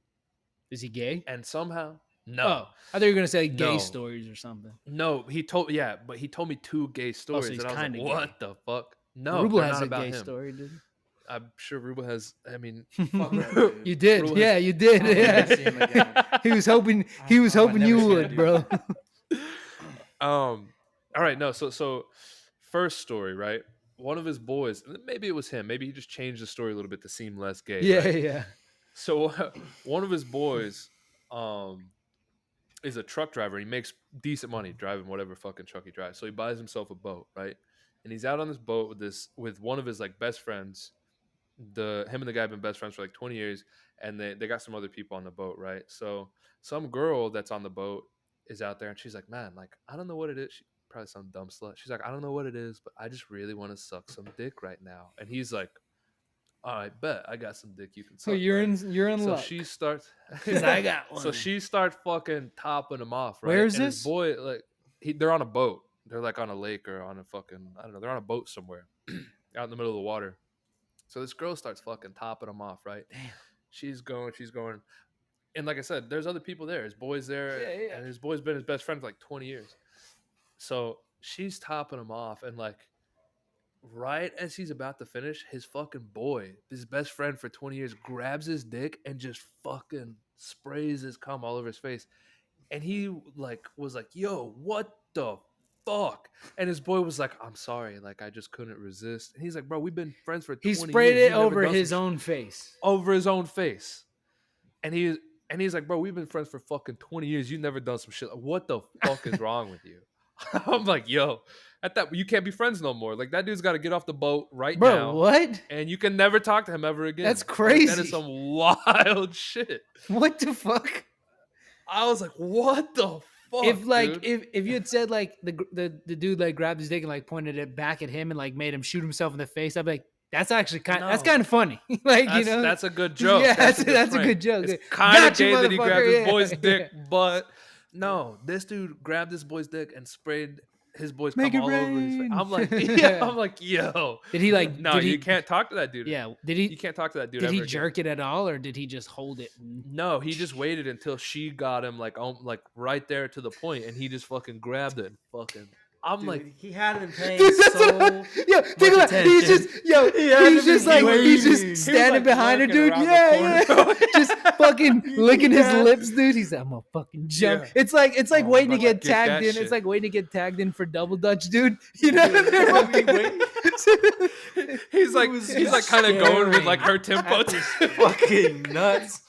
Is he gay? and somehow no. Oh, I thought you were gonna say gay No. stories or something. No, but he told me two gay stories, he's and I was like, kinda "What the fuck?" No, Ruble they're has not a about gay him. story, dude. I'm sure Ruble has. I mean, Fuck that dude. You did, Ruble yeah, has- you did. I'll never see Yeah. him again. He was hoping. He was I would hoping you never see would, that bro. All right, no, so first story, right? One of his boys, maybe it was him. Maybe he just changed the story a little bit to seem less gay. Yeah, right? yeah. So one of his boys, is a truck driver. He makes decent money driving whatever fucking truck he drives. So he buys himself a boat, right? And he's out on this boat with one of his like best friends. Him and the guy have been best friends for like 20 years, and they got some other people on the boat, right? So some girl that's on the boat is out there, and she's like, "Man, like I don't know what it is." She, probably some dumb slut. She's like, "I don't know what it is, but I just really want to suck some dick right now." And he's like, "I bet I got some dick you can suck." So you're right?" in So luck. she starts. 'Cause I got one. So she starts fucking topping him off. Right? Where is And this? His boy, like, they're on a boat. They're like on a lake or on a fucking, I don't know. They're on a boat somewhere, out in the middle of the water. So this girl starts fucking topping him off. Right? Damn. She's going. And like I said, there's other people there. His boy's there, Yeah, yeah. and his boy's been his best friend for like 20 years. So she's topping him off, and like right as he's about to finish, his fucking boy, his best friend for 20 years, grabs his dick and just fucking sprays his cum all over his face. And he like was like, "Yo, what the fuck?" And his boy was like, "I'm sorry, like I just couldn't resist." And he's like, "Bro, we've been friends for 20 He years. sprayed You've it never over done his some own face. over his own face." And he's like, "Bro, we've been friends for fucking 20 years. You never done some shit. Like, what the fuck is wrong with you?" I'm like, "Yo, at that you can't be friends no more. Like that dude's got to get off the boat right Bro, now, what? and you can never talk to him ever again." That's Like, that crazy. is some wild shit. What the fuck? I was like, "What the fuck?" If like dude? if you had said like the dude like grabbed his dick and like pointed it back at him and like made him shoot himself in the face, I'd be like, that's actually that's No. kind of funny. Like That's a good joke. Yeah, that's prank. a good joke. It's kind of Gotcha, gay that he grabbed his motherfucker. boy's Yeah. dick, but no, this dude grabbed his boy's dick and sprayed his boy's Make cum it all over his face. rain. I'm like, yeah, I'm like, yo. Did he like? No, did you he, can't talk to that dude. Yeah. Did You he? can't talk to that dude. Did he ever again. jerk it at all, or did he just hold it? No, he just waited until she got him like right there to the point, and he just fucking grabbed it and fucking I'm Dude, like, he hadn't been paying Dude, that's so what yo, think much about he's attention. just yo, He had he's to just be like waiting. he's He just was, standing like, behind her, lurking dude. around the Yeah, corner. yeah. Just fucking licking his Yeah. lips, dude. He's like, I'm gonna fucking jump. Yeah. It's like Oh, waiting to I'm about to get get tagged that in. shit. It's like waiting to get tagged in for double dutch, dude. You know? Yeah, he wait- he's like, He was he's like kind of going with like her staring tempo. at this fucking nuts.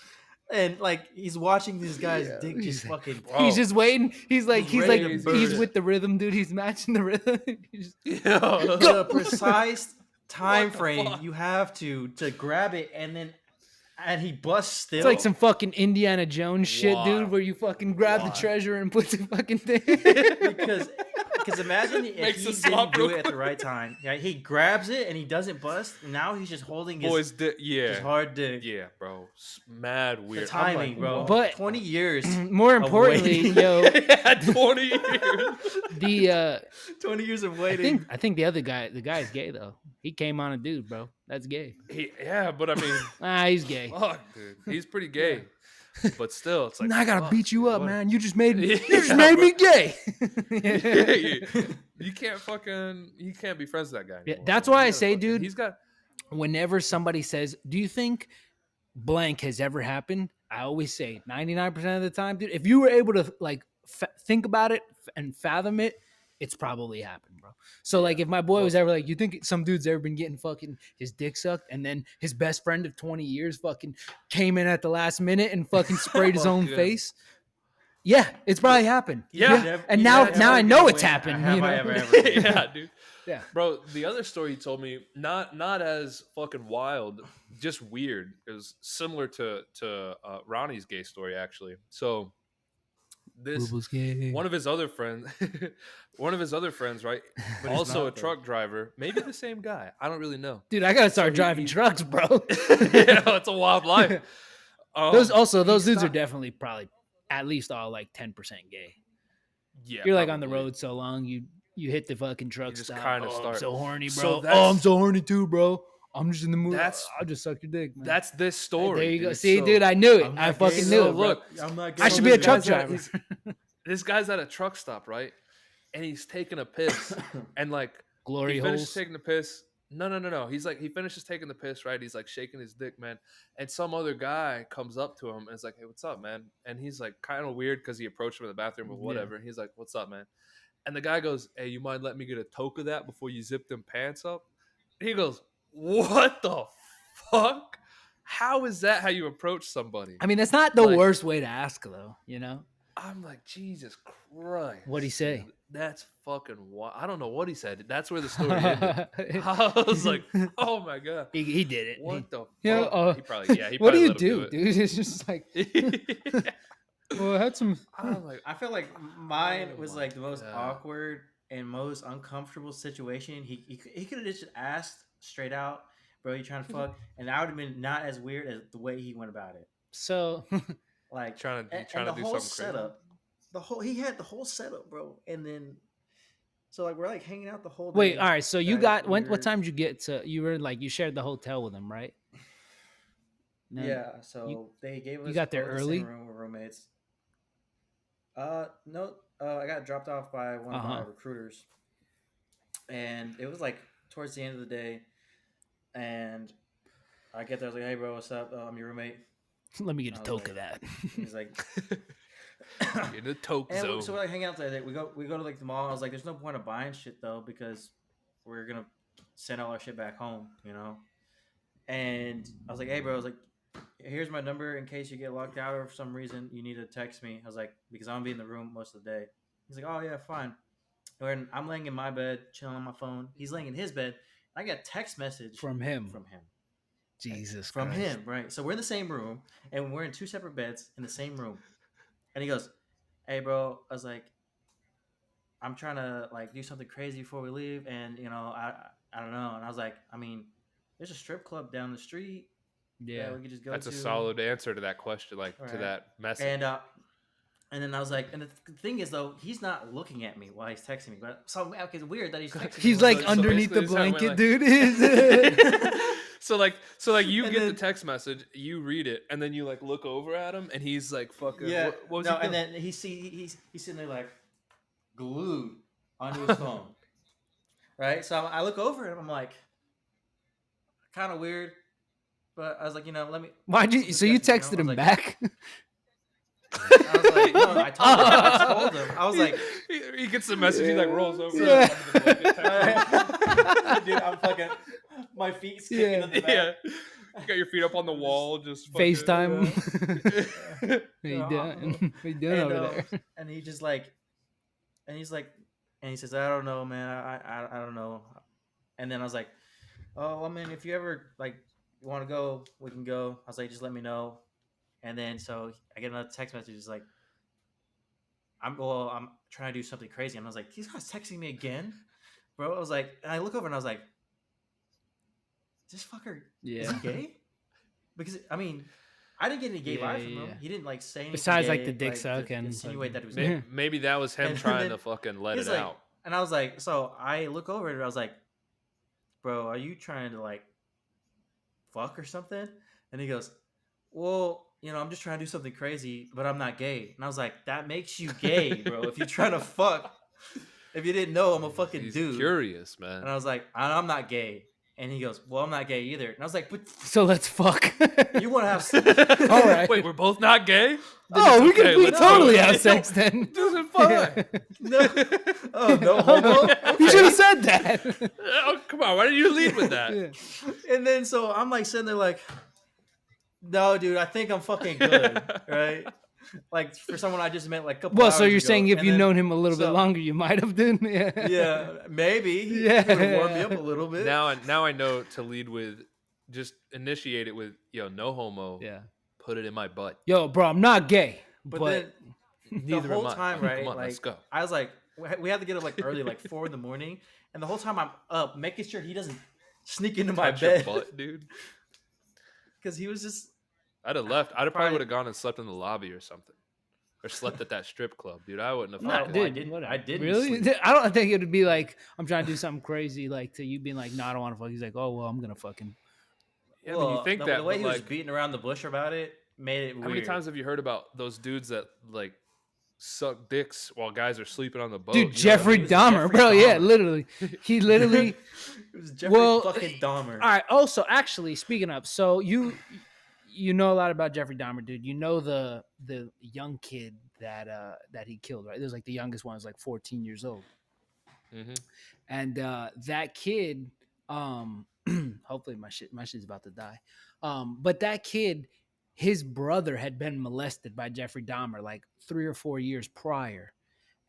And like he's watching this guy's Yeah, dick he's just fucking. Bro. He's just waiting. He's like He's ready to he's burst. with the rhythm, dude. He's matching the rhythm. He's just- Yo. The precise time What the frame fuck? you have to grab it and he busts still. It's like some fucking Indiana Jones shit, Wow. dude, where you fucking grab the Wow. treasure and put the fucking thing. because imagine if Makes he it didn't stop do real it at the quick. right time. Yeah, he grabs it and he doesn't bust. And now he's just holding his, Boys, his yeah, hard dick. yeah, bro, mad The weird. timing, I'm bro. like, But- 20 years. More importantly, waiting. yo, yeah, 20 years. the 20 years of I waiting. think the other guy, the guy's gay though. He came on a dude, bro. That's gay. Yeah, but I mean, Ah, he's gay. fuck, dude, he's pretty gay. But still, it's like I gotta fuck, beat you dude, up, what? man. You just made Yeah, me gay. Yeah, you can't be friends with that guy. Yeah, anymore, that's man. why You I gotta say, fucking- dude, he's got Whenever somebody says, "Do you think blank has ever happened?" I always say 99% of the time, dude. If you were able to like think about it and fathom it, it's probably happened, bro. So like, if my boy was ever like, "You think some dude's ever been getting fucking his dick sucked?" and then his best friend of 20 years fucking came in at the last minute and fucking sprayed his Fuck own yeah. face. Yeah, it's probably happened. Yeah. And He's now never I gonna know it's win. happened. Have You know? I ever? yeah, dude. Yeah. Bro, the other story he told me, not as fucking wild, just weird. It was similar to Ronnie's gay story, actually. So this one of his other friends, right? But he's Also not, a though. truck driver, maybe the same guy. I don't really know. Dude, I gotta start he- driving he- trucks, bro. Yeah, it's a wild life. Those dudes are stopped- definitely probably at least all like 10% gay. yeah, You're like on the probably. road so long, you hit the fucking truck just stop. kinda I'm start- so horny, So bro. that's- I'm so horny too, bro. I'm just in the mood. That's- I'll just suck your dick, man. That's this story. There you go. dude. See, So- dude, I knew it. I'm I not fucking gay, knew though, it, bro. look, I'm not I gay. should be a this truck guy's at- driver. this guy's at a truck stop, right? And he's taking a piss, and like Glory he finishes holes. taking the piss. No. He's like, he finishes taking the piss, right? He's like shaking his dick, man. And some other guy comes up to him and is like, "Hey, what's up, man?" And he's like, kind of weird because he approached him in the bathroom or Yeah. whatever. And he's like, "What's up, man?" And the guy goes, "Hey, you mind letting me get a toke of that before you zip them pants up?" And he goes, "What the fuck? How is that how you approach somebody?" I mean, that's not the Like- worst way to ask, though. You know, I'm like, Jesus Christ. What'd he say? dude, That's fucking wild. I don't know what he said. That's where the story ended. I was like, oh my God. he did it. What the fuck? Yeah, he probably, yeah, he what do probably you let him do, dude? It's just like, it. well, I had some. I'm like, I feel like mine Oh was my like the most God. awkward and most uncomfortable situation. He could have just asked straight out, "Bro, you trying to fuck?" And that would have been not as weird as the way he went about it. So, Like trying to and do the whole something crazy. setup, he had the whole setup, bro. And then so like we're like hanging out the whole day. wait, all right. So you Like, got we what were- time did you get to? You were like you shared the hotel with him, right? No. Yeah, so they gave us. got there both the same early? room with roommates. No, I got dropped off by one of my Uh-huh. recruiters, and it was like towards the end of the day, and I get there. I was like, "Hey, bro, what's up? I'm your roommate." Let me get a I was toke like- of that. He's like, in the toke and zone. so we're like hanging out today. We go to like the mall. I was like, "There's no point of buying shit though because we're gonna send all our shit back home, you know." And I was like, "Hey, bro," I was like, "Here's my number in case you get locked out or for some reason you need to text me." I was like, "Because I'm gonna be in the room most of the day." He's like, "Oh yeah, fine." When I'm laying in my bed, chilling on my phone, he's laying in his bed. I get a text message From him. from him. Jesus From Christ. him, right? So we're in the same room, and we're in two separate beds in the same room. And he goes, "Hey, bro," I was like, "I'm trying to like do something crazy before we leave, and you know, I don't know." And I was like, "I mean, there's a strip club down the street. Yeah. we could just go That's to." a solid answer to that question, like to Right. that message. And then I was like, and the thing is though, he's not looking at me while he's texting me. But so okay, it's weird that he's texting me. He's when like he's- underneath the basically this is how it blanket, went, dude. so like you And get the then- text message, you read it, and then you like look over at him, and he's like, "Fucking Yeah. What was no, he and doing? then he's sitting there like glued onto his phone. Right? So I look over and I'm like, kind of weird. But I was like, let me. Why'd you? So you texted him back? I was like, no, I told him. I was like, he gets the message. He like rolls over. Yeah. Dude, I'm fucking. My feet kicking in the back. Yeah. You got your feet up on the wall, just fucking, FaceTime. How you doing? What you doing over there? And he just like, and he's like, and he says, I don't know, man. I don't know. And then I was like, oh, I mean, if you ever like want to go, we can go. I was like, just let me know. And then so I get another text message. It's like, I'm trying to do something crazy. And I was like, these guys texting me again, bro. I was like, and I look over and I was like, this fucker is he gay? Because I mean, I didn't get any gay vibes from him. He didn't like say anything besides gay, like the dick suck and insinuate that it was gay. maybe that was him And trying then to fucking let he's it like, out. And I was like, so I look over it and I was like, bro, are you trying to like fuck or something? And he goes, well, I'm just trying to do something crazy, but I'm not gay. And I was like, that makes you gay, bro. If you're trying to fuck, if you didn't know, I'm a fucking He's dude. Curious, man. And I was like, I'm not gay. And he goes, well, I'm not gay either. And I was like, but so let's fuck. you want to have sex? All right. Wait, we're both not gay? Oh, we okay, can let's totally go. have sex then. This is fine. No. Oh, no homo? You should have said that. Oh, come on. Why did you lead with that? Yeah. And then so I'm like sitting there like, no, dude, I think I'm fucking good, right? Like for someone I just met like a couple Well, hours so you're ago. saying if And you'd then- known him a little bit so- longer, you might have done. Yeah. Yeah, maybe. Yeah. He would have warmed me up a little bit. Now I know to lead with, just initiate it with, no homo. Yeah. Put it in my butt. Yo, bro, I'm not gay, but but then the Neither whole am I. time, right? Come on, like let's go. I was like, we had to get up like early, like 4 a.m, and the whole time I'm up, making sure he doesn't sneak into my Touch your bed butt, dude. because he was just. I'd have left. I'd probably Probably- would have gone and slept in the lobby or something, or slept at that strip club, dude. I wouldn't have. No, fucking- well, I dude, didn't- whatever. I didn't Really? sleep. I don't think it would be like I'm trying to do something crazy, like to you being like, no, I don't want to fuck. He's like, oh well, I'm gonna fucking. Yeah, I mean, you Well, think the, that, the way but he was like, beating around the bush about it made it how weird. many times have you heard about those dudes that like suck dicks while guys are sleeping on the boat? Dude, You know what I Jeffrey mean? It was Dahmer, Jeffrey bro. Yeah, Dahmer. literally. He literally. It was Jeffrey Well, fucking Dahmer. All right. Also, actually, speaking of, so you know a lot about Jeffrey Dahmer, dude. You know the young kid that he killed, right? It was like the youngest one was like 14 years old, Mhm. and that kid, hopefully my shit's about to die, but that kid, his brother had been molested by Jeffrey Dahmer like 3 or 4 years prior,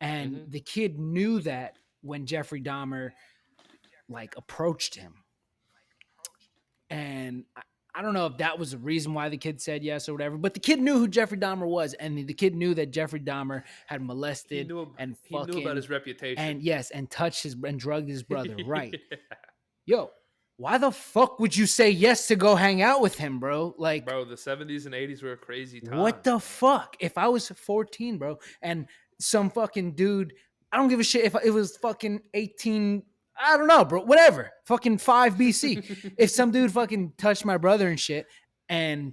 and Mhm. the kid knew that when Jeffrey Dahmer like approached him. And I don't know if that was the reason why the kid said yes or whatever, but the kid knew who Jeffrey Dahmer was, and the kid knew that Jeffrey Dahmer had He molested knew, and he knew about his reputation. and yes, and touched his and drugged his brother. Right? Yeah. Yo, why the fuck would you say yes to go hang out with him, bro? Like, Bro, the 70s and 80s were a crazy time. what the fuck? If I was 14, bro, and some fucking dude, I don't give a shit if it was fucking 18. I don't know, bro. Whatever. Fucking 5 BC. If some dude fucking touched my brother and shit, and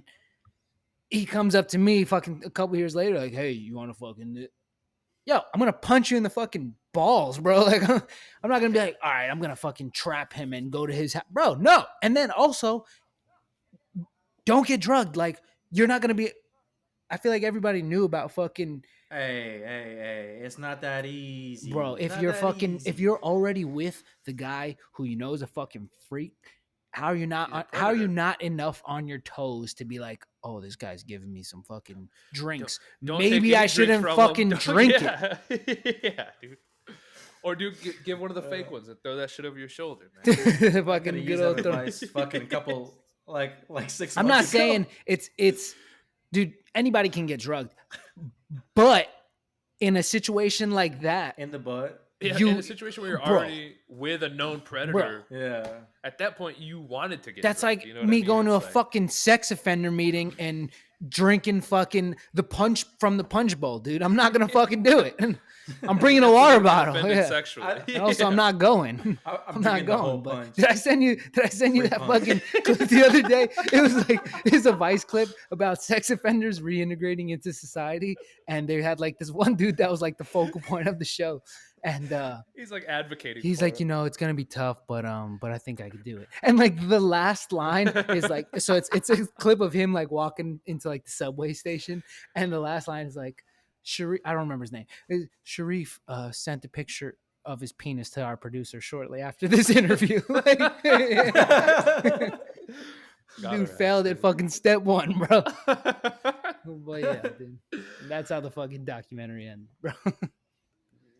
he comes up to me fucking a couple years later, like, hey, you want to fucking. Yo, I'm going to punch you in the fucking balls, bro. Like, I'm not going to be like, all right, I'm going to fucking trap him and go to his house. Bro, no. And then also, don't get drugged. Like, you're not going to be. I feel like everybody knew about fucking. Hey, it's not that easy. Bro, It's if not you're that fucking, if easy. you're already with the guy who you know is a fucking freak, how are you not? He's a How are you predator. not enough on your toes to be like, oh, this guy's giving me some fucking drinks. Don't take Maybe any I drinks shouldn't from him. fucking Don't- drink it. Yeah, dude. Or dude, give one of the fake ones and throw that shit over your shoulder, man. Could've Fucking used good that old. advice fucking a couple like 6 I'm not months ago. saying it's, dude. Anybody can get drugged, but in a situation like that, in the butt. Yeah, You- in a situation where you're bro. already with a known predator, Yeah. at that point you wanted to get. that's drugged, like you know what I me mean? going to a It's like- fucking sex offender meeting and drinking fucking the punch from the punch bowl, dude. I'm not gonna fucking do it. I'm bringing a water bottle. offended Yeah. sexually. And also, I'm not going. I'm not drinking the whole going. But punch. did I send you Free that punch. fucking clip the other day? It was like it's a Vice clip about sex offenders reintegrating into society, and they had like this one dude that was like the focal point of the show, And He's like advocating he's for like, it's gonna be tough, but I think I could do it. And like the last line is like, so it's a clip of him like walking into like the subway station, and the last line is like, Sharif, I don't remember his name. Sharif sent a picture of his penis to our producer shortly after this interview. Like, dude failed at fucking step one, bro. But yeah, dude, that's how the fucking documentary ended, bro.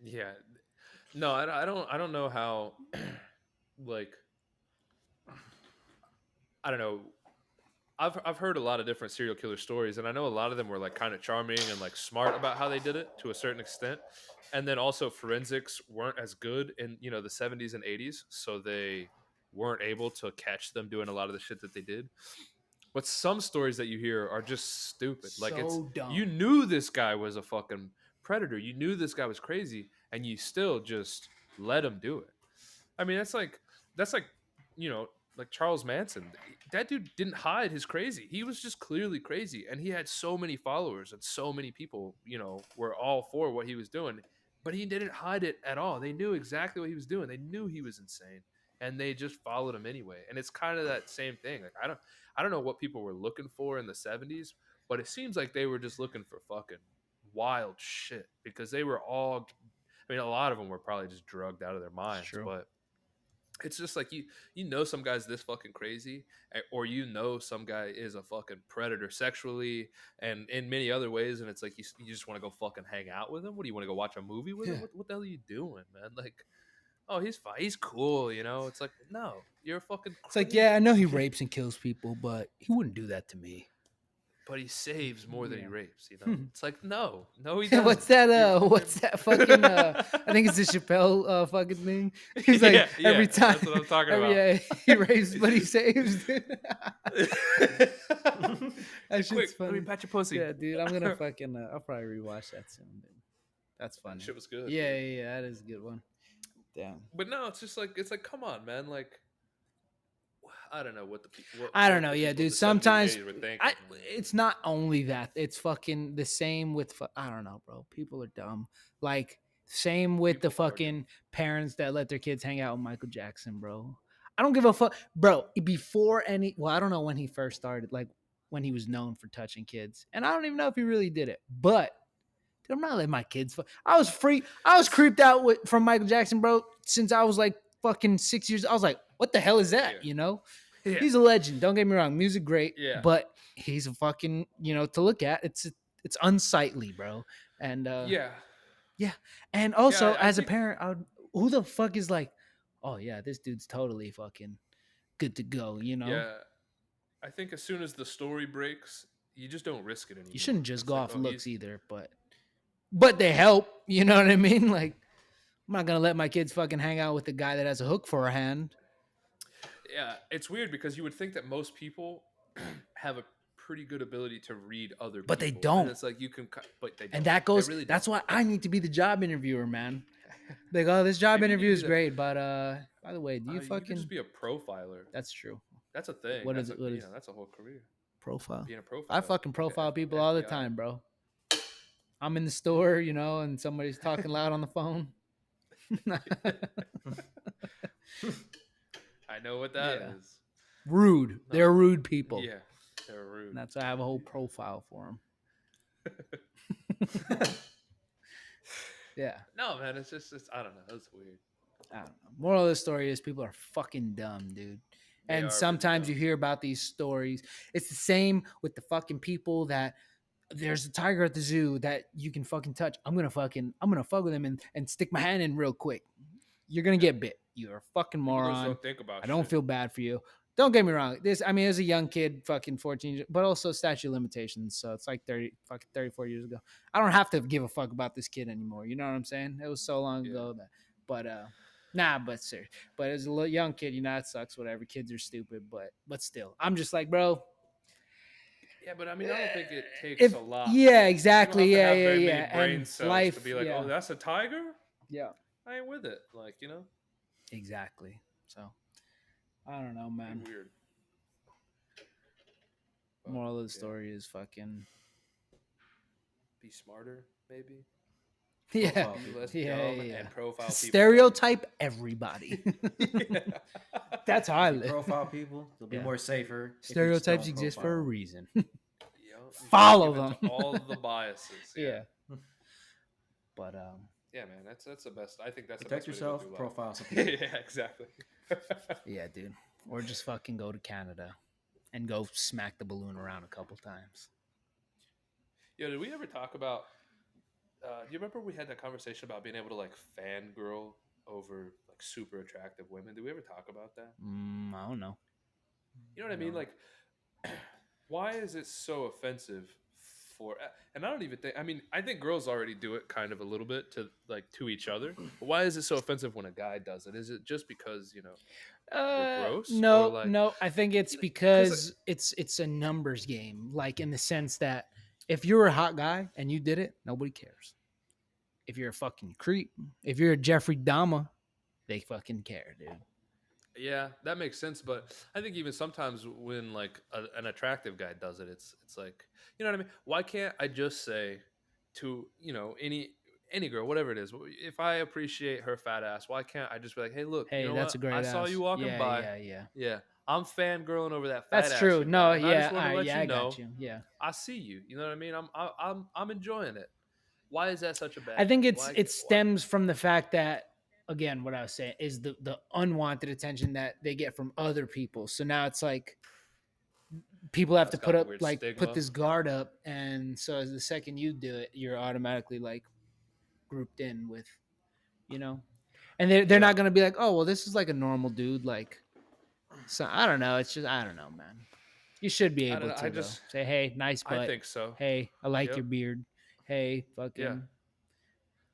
Yeah. No, I don't know how like I don't know. I've heard a lot of different serial killer stories, and I know a lot of them were like kind of charming and like smart about how they did it to a certain extent. And then also forensics weren't as good in the 70s and 80s, so they weren't able to catch them doing a lot of the shit that they did. But some stories that you hear are just stupid. Like it's So dumb. you knew this guy was a fucking predator. You knew this guy was crazy, and you still just let him do it. I mean, that's like you know like Charles Manson. That dude didn't hide his crazy. He was just clearly crazy, and he had so many followers and so many people. Were all for what he was doing, but he didn't hide it at all. They knew exactly what he was doing. They knew he was insane, and they just followed him anyway. And it's kind of that same thing. Like I don't know what people were looking for in the 70s, but it seems like they were just looking for fucking wild shit because they were all. I mean, a lot of them were probably just drugged out of their minds, true. but it's just like some guy's this fucking crazy, or some guy is a fucking predator sexually and in many other ways, and it's like you just want to go fucking hang out with him. What do you want to go watch a movie with him? Yeah. What the hell are you doing, man? Like, oh, he's fine, he's cool, It's like, no, you're fucking It's like, crazy. yeah, I know he rapes and kills people, but he wouldn't do that to me. But he saves more than he Yeah. rapes, It's like, no, he doesn't. What's that? You're What's that fucking? I think it's the Chappelle fucking thing. He's like Yeah, every time. that's what I'm talking every, about. Yeah, he rapes, but he saves. That Hey, shit's quick, funny. let me pat your pussy. Yeah, dude, I'm gonna fucking. I'll probably rewatch that soon. Dude. That's funny. Shit was good. Yeah, dude. yeah, that is a good one. Damn. But no, it's like, come on, man. Like, I don't know what the people. I don't what know, the yeah, people in dude. the 70s and Sometimes 80s were thinking. it's not only that. It's fucking the same with. I don't know, bro. People are dumb. Like same with the People are fucking parents that let their kids hang out with Michael Jackson, bro. I don't give a fuck, bro. Before any, well, I don't know when he first started, like when he was known for touching kids, and I don't even know if he really did it. But dude, I'm not letting my kids. I was creeped out from Michael Jackson, bro, since I was like fucking 6 years. I was like, what the hell is that? Yeah. Yeah. He's a legend. Don't get me wrong. Music great, Yeah. but he's a fucking, to look at. It's unsightly, bro. And Yeah. And also Yeah, I as a think- parent, who the fuck is like, oh yeah, this dude's totally fucking good to go, Yeah. I think as soon as the story breaks, you just don't risk it anymore. You shouldn't just It's go like, off oh, looks he's- either, but they help. You know what I mean? Like, I'm not gonna let my kids fucking hang out with the guy that has a hook for a hand. Yeah, it's weird because you would think that most people have a pretty good ability to read other people. But they don't. And it's like you can, but they don't. And that They goes. really That's don't. why I need to be the job interviewer, man. Like, oh, this job Maybe you interview need is to- great, but by the way, do you You fucking? could just be a profiler. That's true. That's a thing. What that's is it? a, What you is- know, that's a whole career. Profile. Being a profiler. I fucking like a profile F- people all the FBI. time, bro. I'm in the store, and somebody's talking loud on the phone. I know what that Yeah. is. Rude. They're rude people. Yeah, they're rude. And that's why I have a whole profile for them. Yeah. No, man, it's I don't know. It's weird. I don't know. Moral of the story is people are fucking dumb, dude. They are And really sometimes dumb. you hear about these stories. It's the same with the fucking people that there's a tiger at the zoo that you can fucking touch. I'm gonna fuck with him and stick my hand in real quick. You're gonna get bit. You're a fucking People just moron. don't think about. I don't shit. feel bad for you. Don't get me wrong. As a young kid, fucking 14, but also statute of limitations. So it's like 34 years ago. I don't have to give a fuck about this kid anymore. You know what I'm saying? It was so long Yeah. ago but seriously. But as a young kid, it sucks. Whatever. Kids are stupid, but still, I'm just like, bro. Yeah, but I mean, I don't think it takes If a lot. yeah, You don't exactly, have to yeah, have yeah, very yeah, many brain and cells life to be like, yeah, oh, that's a tiger. yeah, I ain't with it. Like, exactly. So I don't know, pretty man. weird. But, Moral of the yeah, story is fucking be smarter, maybe. Yeah. Profile Be people. less Yeah, dumb yeah, yeah. and profile people. Stereotype everybody. Yeah. That's how I If you live. profile people, they'll be Yeah. more safer. If you just Stereotypes don't exist for profile a them. reason. Yup, you gotta Follow give in to them. all the biases. Yeah. Yeah. But Yeah, man, that's the best. I think that's Protect the best way to go yourself. through life. Profile some people. Yeah, exactly. yeah, dude. Or just fucking go to Canada and go smack the balloon around a couple times. Yo, did we ever talk about? Do you remember we had that conversation about being able to like fangirl over like super attractive women? Did we ever talk about that? I don't know. You know what I mean? No. Like, why is it so offensive for? And I don't even think. I mean, I think girls already do it kind of a little bit to like to each other. But why is it so offensive when a guy does it? Is it just because we're gross? No, Or like, no. I think it's because it's a numbers game. Like in the sense that if you're a hot guy and you did it, nobody cares. If you're a fucking creep, if you're a Jeffrey Dahmer, they fucking care, dude. yeah, that makes sense. But I think even sometimes when like an attractive guy does it, it's like, you know what I mean? Why can't I just say to any girl, whatever it is, if I appreciate her fat ass, why can't I just be like, hey, look, Hey, you know that's what? a great I saw ass. you walking Yeah, by. yeah. Yeah, I'm fangirling over that fat That's ass. true. you No, got. And I just yeah, want to let I you know, got you. Yeah. I see you. You know what I mean? I'm enjoying it. Why is that such a bad? I think why, it stems from the fact that, again, what I was saying is the unwanted attention that they get from other people. So now it's like people have That's to put got the up weird put stigma. this guard up, and so as the second you do it, you're automatically like grouped in with, and they're Yeah. not gonna be like, oh well, this is like a normal dude, like. So I don't know. It's just I don't know, man. You should be I able don't know. to I just say, hey, nice butt. I think so. Hey, I like Yep. your beard. Hey, fucking.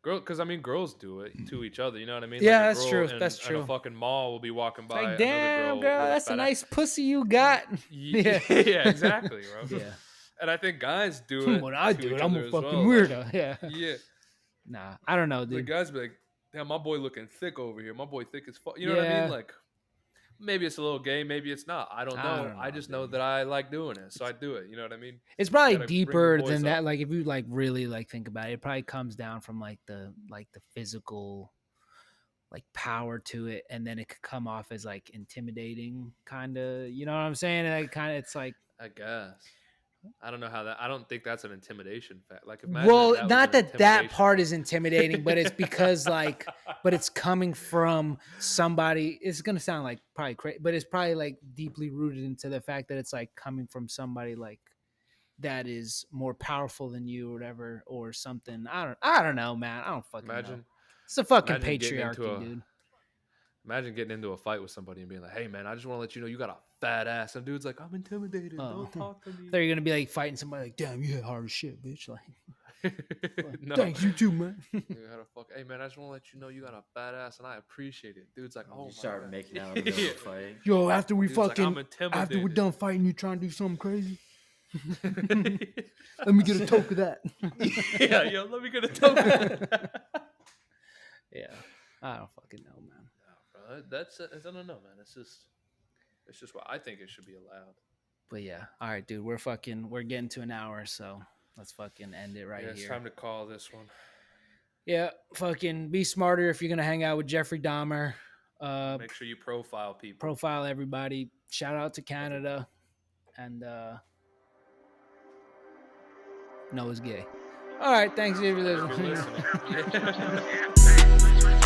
Because I mean, girls do it to each other. You know what I mean? Yeah, like a that's girl true. In, That's in true. a fucking mall will be walking by Like, another damn, girl, with that's a fat nice pussy you got. Yeah, yeah, exactly, bro. Yeah. And I think guys do it. When I to do each it, I'm other a as fucking well. Like, weirdo. Yeah. yeah, Nah, I don't know, the dude. guys be like, "Damn, my boy looking thick over here. My boy thick as fuck." You know what I Yeah. mean? Like, maybe it's a little gay, maybe it's not. I don't know. I just know dude. that I like doing it, so I do it. You know what I mean? It's probably Gotta bring the deeper boys than that. up. Like if you like really like think about it, it probably comes down from like the physical like power to it, and then it could come off as like intimidating, kind of. You know what I'm saying? And it's like. I guess. I don't know how that. I don't think that's an intimidation fact. Like, Well, that not was an that part intimidation is intimidating, but it's because like, but it's coming from somebody. It's gonna sound like probably crazy, but it's probably like deeply rooted into the fact that it's like coming from somebody like that is more powerful than you or whatever or something. I don't know, man. I don't fucking know. Imagine. It's a fucking imagine getting into patriarchy, dude. Imagine getting into a fight with somebody and being like, "Hey, man, I just want to let you know you got a fat ass." And dude's like, "I'm intimidated. Don't talk to me." They're gonna be like fighting somebody like, "Damn, you hit hard as shit, bitch." Like, No. thanks, you too, man. You gotta fuck. Hey, man, I just want to let you know you got a fat ass and I appreciate it. Dude's like, "Oh, You my start God." making out in the middle of the fight. Yo, after we Dude's like, fucking "I'm after we're intimidated." done fighting, you trying to do something crazy? Let me get a toke of that. Yeah, yo, let me get a token. Yeah, I don't fucking know, man. No, bro, I don't know, man. It's just what I think it should be allowed. But yeah, all right, dude. We're getting to an hour, so let's fucking end it right Yeah, it's here. time to call this one. Yeah, fucking be smarter if you're gonna hang out with Jeffrey Dahmer. Make sure you profile people. Profile everybody. Shout out to Canada, and Noah's gay. All right, thanks for If you're listening. listening.